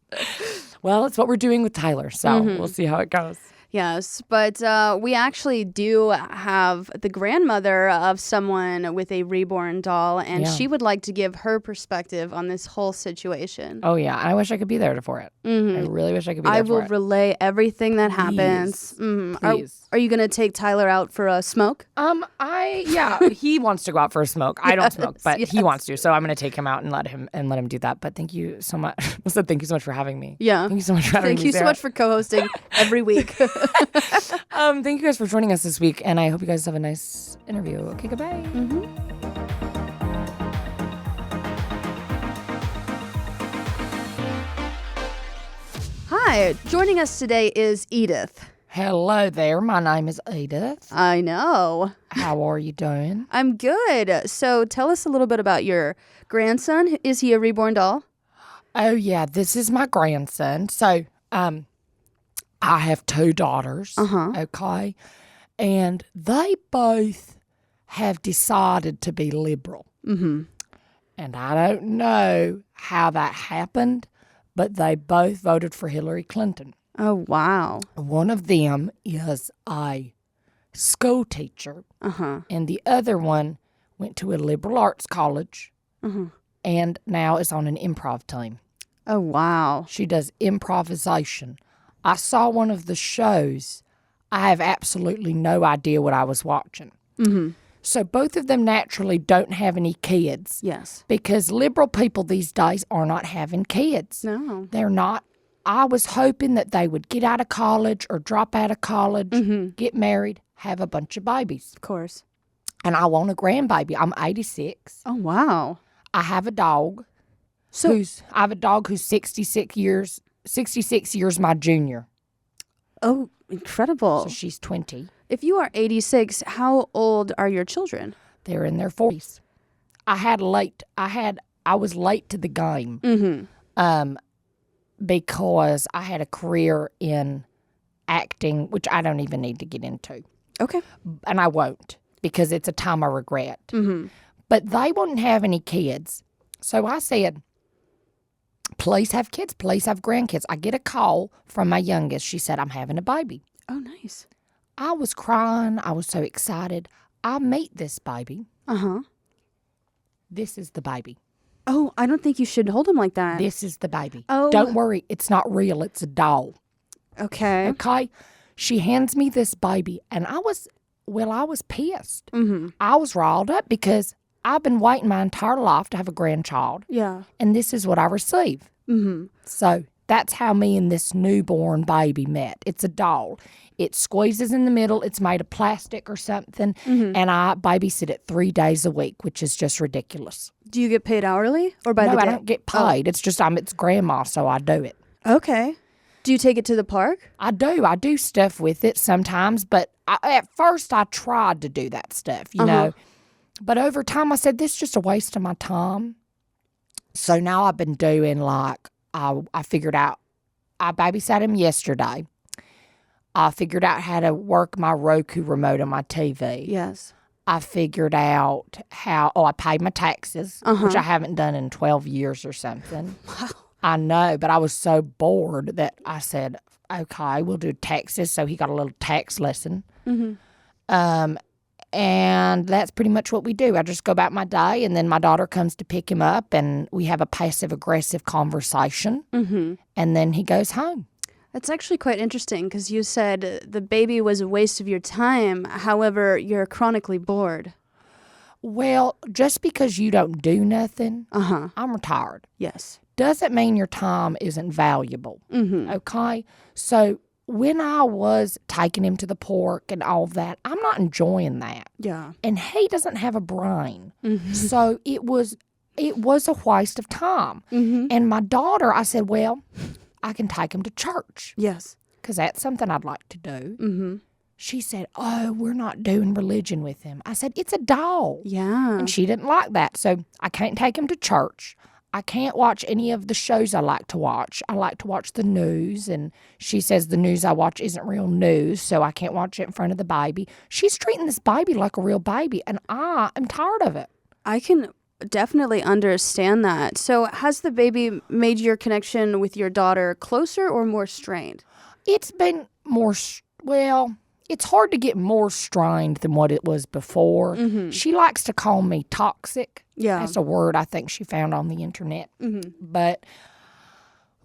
Well, it's what we're doing with Tyler. So we'll see how it goes. Yes, but we actually do have the grandmother of someone with a reborn doll, and she would like to give her perspective on this whole situation. Oh, yeah. I wish I could be there for it. I really wish I could be there for it. I will relay everything that happens. Please. Are you going to take Tyler out for a smoke? He wants to go out for a smoke. I don't smoke, but he wants to. So I'm going to take him out and let him do that. But thank you so much. Listen, thank you so much for having me. Yeah. Thank you so much for having me. Thank you so much for co-hosting every week. Thank you guys for joining us this week, and I hope you guys have a nice interview. Okay, goodbye. Hi, joining us today is Edith. Hello there. My name is Edith. I know. How are you doing? I'm good. So tell us a little bit about your grandson. Is he a reborn doll? Oh, yeah. This is my grandson. So, I have 2 daughters. Okay. And they both have decided to be liberal. Mm-hmm. And I don't know how that happened, but they both voted for Hillary Clinton. Oh, wow. One of them is a school teacher, and the other one went to a liberal arts college and now is on an improv team. Oh, wow. She does improvisation. I saw one of the shows. I have absolutely no idea what I was watching. Mm-hmm. So both of them naturally don't have any kids. Yes. Because liberal people these days are not having kids. No. They're not. I was hoping that they would get out of college or drop out of college, get married, have a bunch of babies. Of course. And I want a grandbaby. I'm 86. Oh, wow. I have a dog. I have a dog who's 66 years my junior. Oh, incredible. So she's 20. If you are 86, how old are your children? They're in their 40s. I was late to the game. Because I had a career in acting, which I don't even need to get into. Okay. And I won't, because it's a time I regret. But they wouldn't have any kids. So I said, please have kids, please have grandkids. I get a call from my youngest. She said, I'm having a baby. Oh, nice. I was crying. I was so excited. I meet this baby. This is the baby. Oh, I don't think you should hold him like that. This is the baby. Oh. Don't worry. It's not real. It's a doll. Okay. Okay. She hands me this baby, and I was pissed. I was riled up because I've been waiting my entire life to have a grandchild. Yeah. And this is what I receive. So that's how me and this newborn baby met. It's a doll. It squeezes in the middle. It's made of plastic or something. And I babysit it 3 days a week, which is just ridiculous. Do you get paid hourly or by the day? No, I don't get paid. It's just I'm its grandma, so I do it. Okay. Do you take it to the park? I do. I do stuff with it sometimes, but at first I tried to do that stuff, you know. But over time I said, this is just a waste of my time. So now I've been doing I figured out, I babysat him yesterday. I figured out how to work my Roku remote on my TV. Yes. I figured out I paid my taxes, which I haven't done in 12 years or something. Wow. I know, but I was so bored that I said, okay, we'll do taxes. So he got a little tax lesson. And that's pretty much what we do. I just go about my day, and then my daughter comes to pick him up, and we have a passive-aggressive conversation, and then he goes home. That's actually quite interesting because you said the baby was a waste of your time. However, you're chronically bored. Well, just because you don't do nothing, I'm retired. Yes. Doesn't mean your time isn't valuable. Okay? So when I was taking him to the park and all of that, I'm not enjoying that. Yeah. And he doesn't have a brain. So it was a waste of time. And my daughter, I said, well, I can take him to church. Yes. Because that's something I'd like to do. She said, oh, we're not doing religion with him. I said, it's a doll. Yeah. And she didn't like that. So I can't take him to church. I can't watch any of the shows I like to watch. I like to watch the news, and she says the news I watch isn't real news, so I can't watch it in front of the baby. She's treating this baby like a real baby, and I am tired of it. I can definitely understand that. So has the baby made your connection with your daughter closer or more strained? It's been more, it's hard to get more strained than what it was before. She likes to call me toxic. Yeah. That's a word I think she found on the internet. But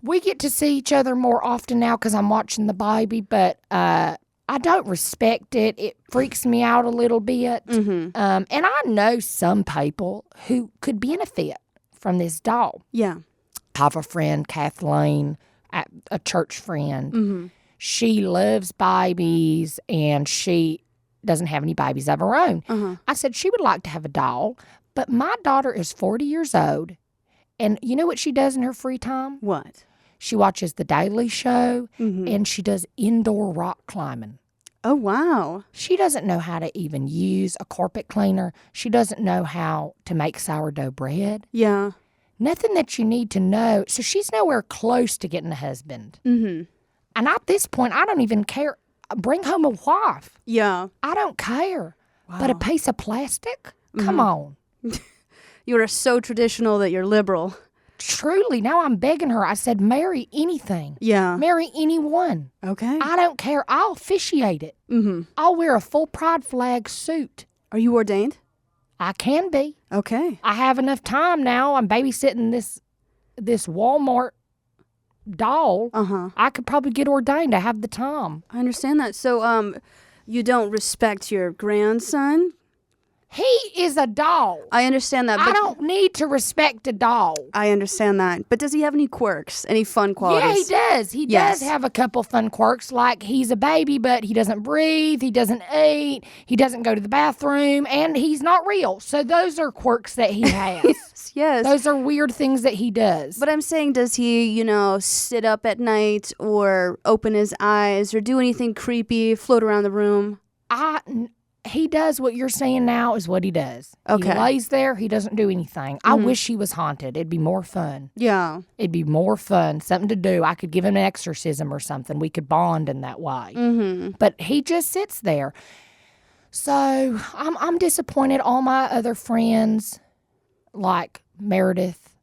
we get to see each other more often now because I'm watching the baby, but I don't respect it. It freaks me out a little bit. And I know some people who could benefit from this doll. Yeah. I have a friend, Kathleen, a church friend. She loves babies, and she doesn't have any babies of her own. I said she would like to have a doll, but my daughter is 40 years old, and you know what she does in her free time? What? She watches The Daily Show, and she does indoor rock climbing. Oh, wow. She doesn't know how to even use a carpet cleaner. She doesn't know how to make sourdough bread. Yeah. Nothing that you need to know. So she's nowhere close to getting a husband. And at this point, I don't even care. Bring home a wife. Yeah. I don't care. Wow. But a piece of plastic? Come on. You are so traditional that you're liberal. Truly, now I'm begging her. I said, marry anything. Yeah. Marry anyone. Okay. I don't care. I'll officiate it. I'll wear a full pride flag suit. Are you ordained? I can be. Okay. I have enough time now. I'm babysitting this Walmart doll. I could probably get ordained. I have the time. I understand that. So, you don't respect your grandson? He is a doll. I understand that. But I don't need to respect a doll. I understand that. But does he have any quirks? Any fun qualities? Yeah, he does. He does have a couple fun quirks, like he's a baby, but he doesn't breathe, he doesn't eat, he doesn't go to the bathroom, and he's not real. So those are quirks that he has. Yes. Those are weird things that he does. But I'm saying, does he, sit up at night or open his eyes or do anything creepy, float around the room? He does what you're saying now is what he does. Okay. He lays there. He doesn't do anything. I wish he was haunted. It'd be more fun. Yeah. It'd be more fun. Something to do. I could give him an exorcism or something. We could bond in that way. But he just sits there. So I'm disappointed. All my other friends, like Meredith,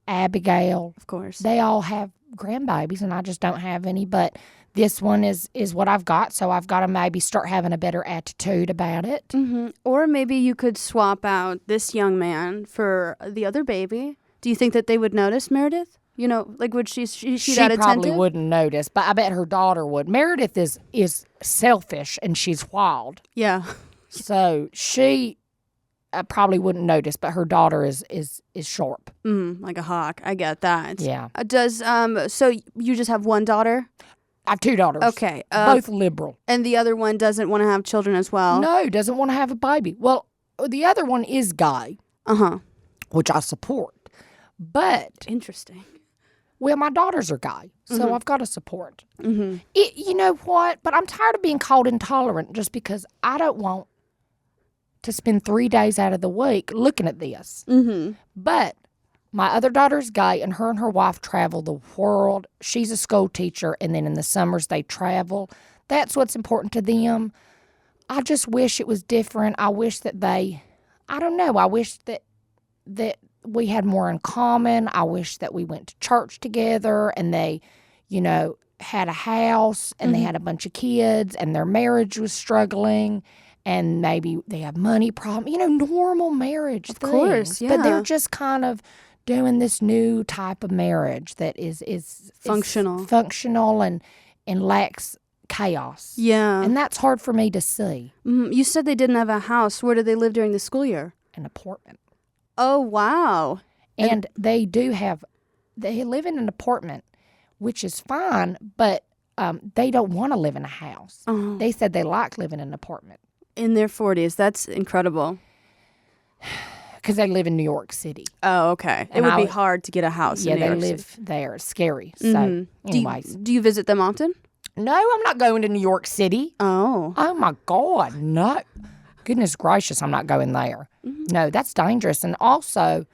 Abigail, of course, they all have grandbabies, and I just don't have any. But this one is what I've got, so I've got to maybe start having a better attitude about it. Or maybe you could swap out this young man for the other baby. Do you think that they would notice, Meredith? Would she that attentive? Probably wouldn't notice, but I bet her daughter would. Meredith is selfish, and she's wild. Yeah. So she probably wouldn't notice, but her daughter is sharp. Like a hawk. I get that. Yeah. So you just have one daughter? I have two daughters. Okay. Both liberal. And the other one doesn't want to have children as well? No, doesn't want to have a baby. Well, the other one is gay. Which I support. But interesting. Well, my daughters are gay, so I've got to support. You know what? But I'm tired of being called intolerant just because I don't want to spend 3 days out of the week looking at this. But my other daughter's gay, and her wife travel the world. She's a school teacher, and then in the summers they travel. That's what's important to them. I just wish it was different. I wish that I don't know. I wish that we had more in common. I wish that we went to church together, and they, had a house, and they had a bunch of kids, and their marriage was struggling. And maybe they have money problems, normal marriage things. Of course, yeah. But they're just kind of doing this new type of marriage that is functional and lacks chaos. Yeah. And that's hard for me to see. You said they didn't have a house. Where did they live during the school year? An apartment. Oh, wow. And they live in an apartment, which is fine, but they don't want to live in a house. They said they like living in an apartment. In their 40s. That's incredible. Because they live in New York City. Oh, okay. It would be hard to get a house in New York City. Yeah, they live there. It's scary. So, anyways. Do you visit them often? No, I'm not going to New York City. Oh. Oh, my God. No. Goodness gracious, I'm not going there. No, that's dangerous. And also,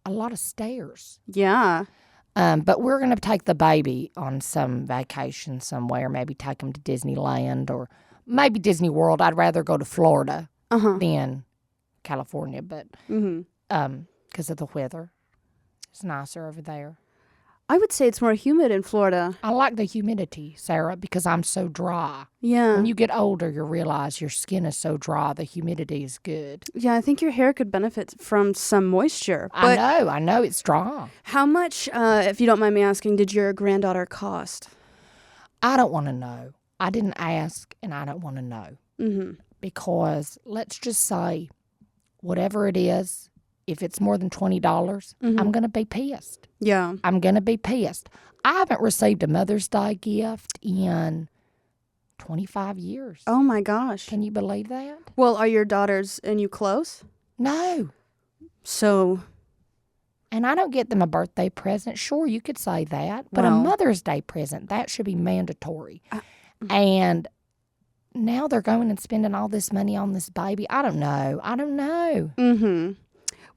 a lot of stairs. Yeah. But we're going to take the baby on some vacation somewhere. Maybe take him to Disneyland or maybe Disney World. I'd rather go to Florida than California, but because of the weather. It's nicer over there. I would say it's more humid in Florida. I like the humidity, Sarah, because I'm so dry. Yeah. When you get older, you realize your skin is so dry, the humidity is good. Yeah, I think your hair could benefit from some moisture. But I know, it's dry. How much, if you don't mind me asking, did your granddaughter cost? I don't want to know. I didn't ask, and I don't want to know. Because let's just say, whatever it is, if it's more than $20, I'm going to be pissed. Yeah. I'm going to be pissed. I haven't received a Mother's Day gift in 25 years. Oh, my gosh. Can you believe that? Well, are your daughters and you close? No. So And I don't get them a birthday present. Sure, you could say that. But a Mother's Day present, that should be mandatory. And now they're going and spending all this money on this baby. I don't know. Mm-hmm.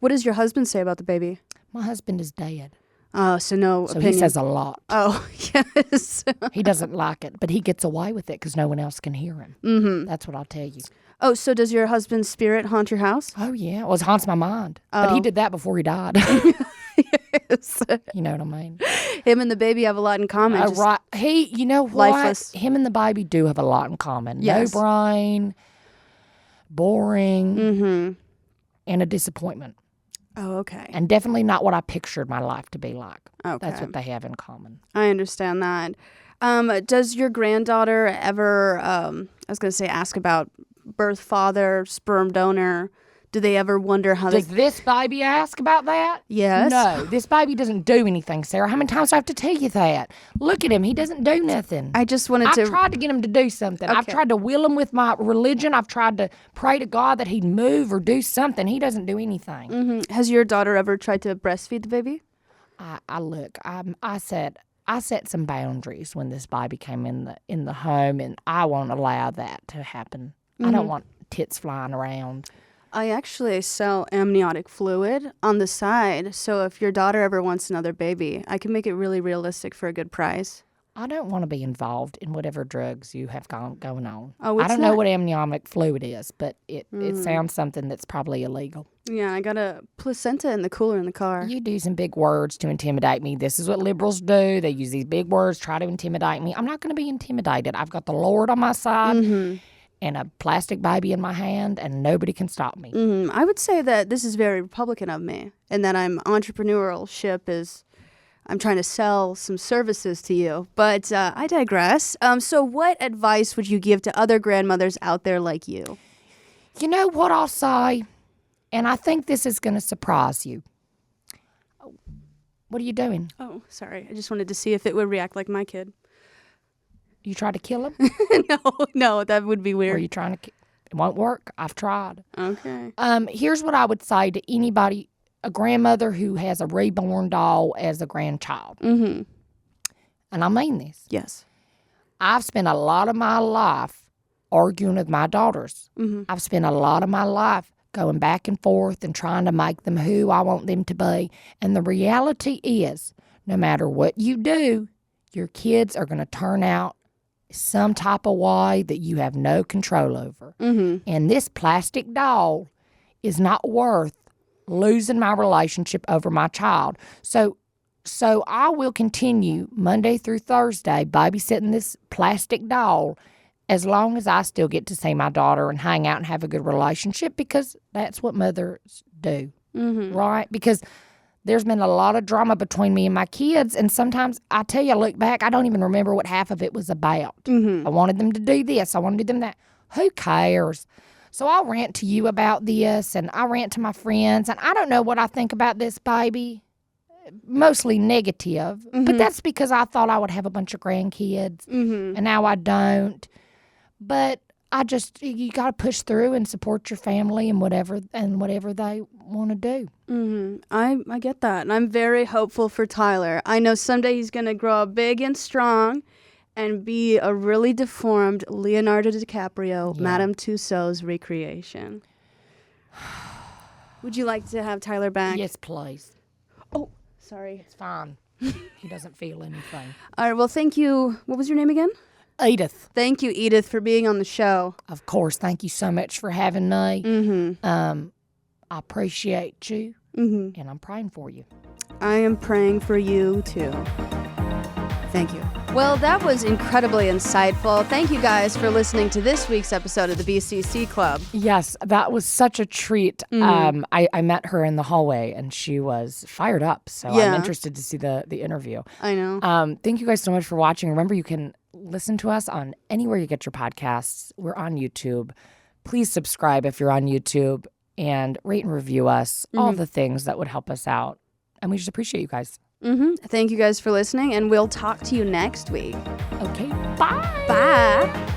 What does your husband say about the baby? My husband is dead. Oh, so no opinion. He says a lot. Oh, yes. He doesn't like it, but he gets away with it because no one else can hear him. Mm-hmm. That's what I'll tell you. Oh, so does your husband's spirit haunt your house? Oh, yeah. Well, it haunts my mind. But he did that before he died. Yes. You know what I mean? Him and the baby have a lot in common. Right. You know what? Lifeless. Him and the baby do have a lot in common. Yes. No brain, boring, Mm-hmm. and a disappointment. Oh, okay. And definitely not what I pictured my life to be like. Okay. That's what they have in common. I understand that. Does your granddaughter ever, ask about birth father, sperm donor? Do they ever wonder how Does this baby ask about that? Yes. No, this baby doesn't do anything, Sarah. How many times do I have to tell you that? Look at him. He doesn't do nothing. I just wanted to... I've tried to get him to do something. Okay. I've tried to will him with my religion. I've tried to pray to God that he'd move or do something. He doesn't do anything. Mm-hmm. Has your daughter ever tried to breastfeed the baby? I set some boundaries when this baby came in the home, and I won't allow that to happen. I don't want tits flying around. I actually sell amniotic fluid on the side, so if your daughter ever wants another baby, I can make it really realistic for a good price. I don't want to be involved in whatever drugs you have going on. Oh, I don't know what amniotic fluid is, but it sounds something that's probably illegal. Yeah, I got a placenta in the cooler in the car. You do some big words to intimidate me. This is what liberals do. They use these big words, try to intimidate me. I'm not going to be intimidated. I've got the Lord on my side. Mm-hmm. And a plastic baby in my hand, and nobody can stop me. Mm-hmm. I would say that this is very Republican of me, and that I'm trying to sell some services to you. But I digress. So what advice would you give to other grandmothers out there like you? You know what I'll say? And I think this is going to surprise you. What are you doing? Oh, sorry. I just wanted to see if it would react like my kid. You try to kill him? No, that would be weird. Or are you trying to? It won't work. I've tried. Okay. Here's what I would say to anybody, a grandmother who has a reborn doll as a grandchild. Mm-hmm. And I mean this. Yes. I've spent a lot of my life arguing with my daughters. Mm-hmm. I've spent a lot of my life going back and forth and trying to make them who I want them to be. And the reality is, no matter what you do, your kids are going to turn out some type of way that you have no control over. Mm-hmm. And this plastic doll is not worth losing my relationship over my child. So I will continue Monday through Thursday babysitting this plastic doll as long as I still get to see my daughter and hang out and have a good relationship, because that's what mothers do, right? Because there's been a lot of drama between me and my kids, and sometimes, I tell you, I look back, I don't even remember what half of it was about. Mm-hmm. I wanted them to do this, I wanted them that. Who cares? So I'll rant to you about this, and I rant to my friends, and I don't know what I think about this baby. Mostly negative, but that's because I thought I would have a bunch of grandkids, and now I don't. But you got to push through and support your family and whatever they want to do. Mm-hmm. I get that, and I'm very hopeful for Tyler. I know someday he's going to grow up big and strong and be a really deformed Leonardo DiCaprio, Madame Tussauds recreation. Would you like to have Tyler back? Yes, please. Oh, sorry. It's fine. He doesn't feel anything. All right, well, thank you. What was your name again? Edith. Thank you, Edith, for being on the show. Of course. Thank you so much for having me. Mm-hmm. I appreciate you, Mm-hmm. and I'm praying for you. I am praying for you, too. Thank you. Well, that was incredibly insightful. Thank you guys for listening to this week's episode of the BCC Club. Yes, that was such a treat. I met her in the hallway, and she was fired up, so I'm interested to see the interview. I know. Thank you guys so much for watching. Remember, you can listen to us on anywhere you get your podcasts. We're on YouTube. Please subscribe if you're on YouTube, and rate and review us, all the things that would help us out. And we just appreciate you guys. Thank you guys for listening, and we'll talk to you next week. Okay, bye. Bye.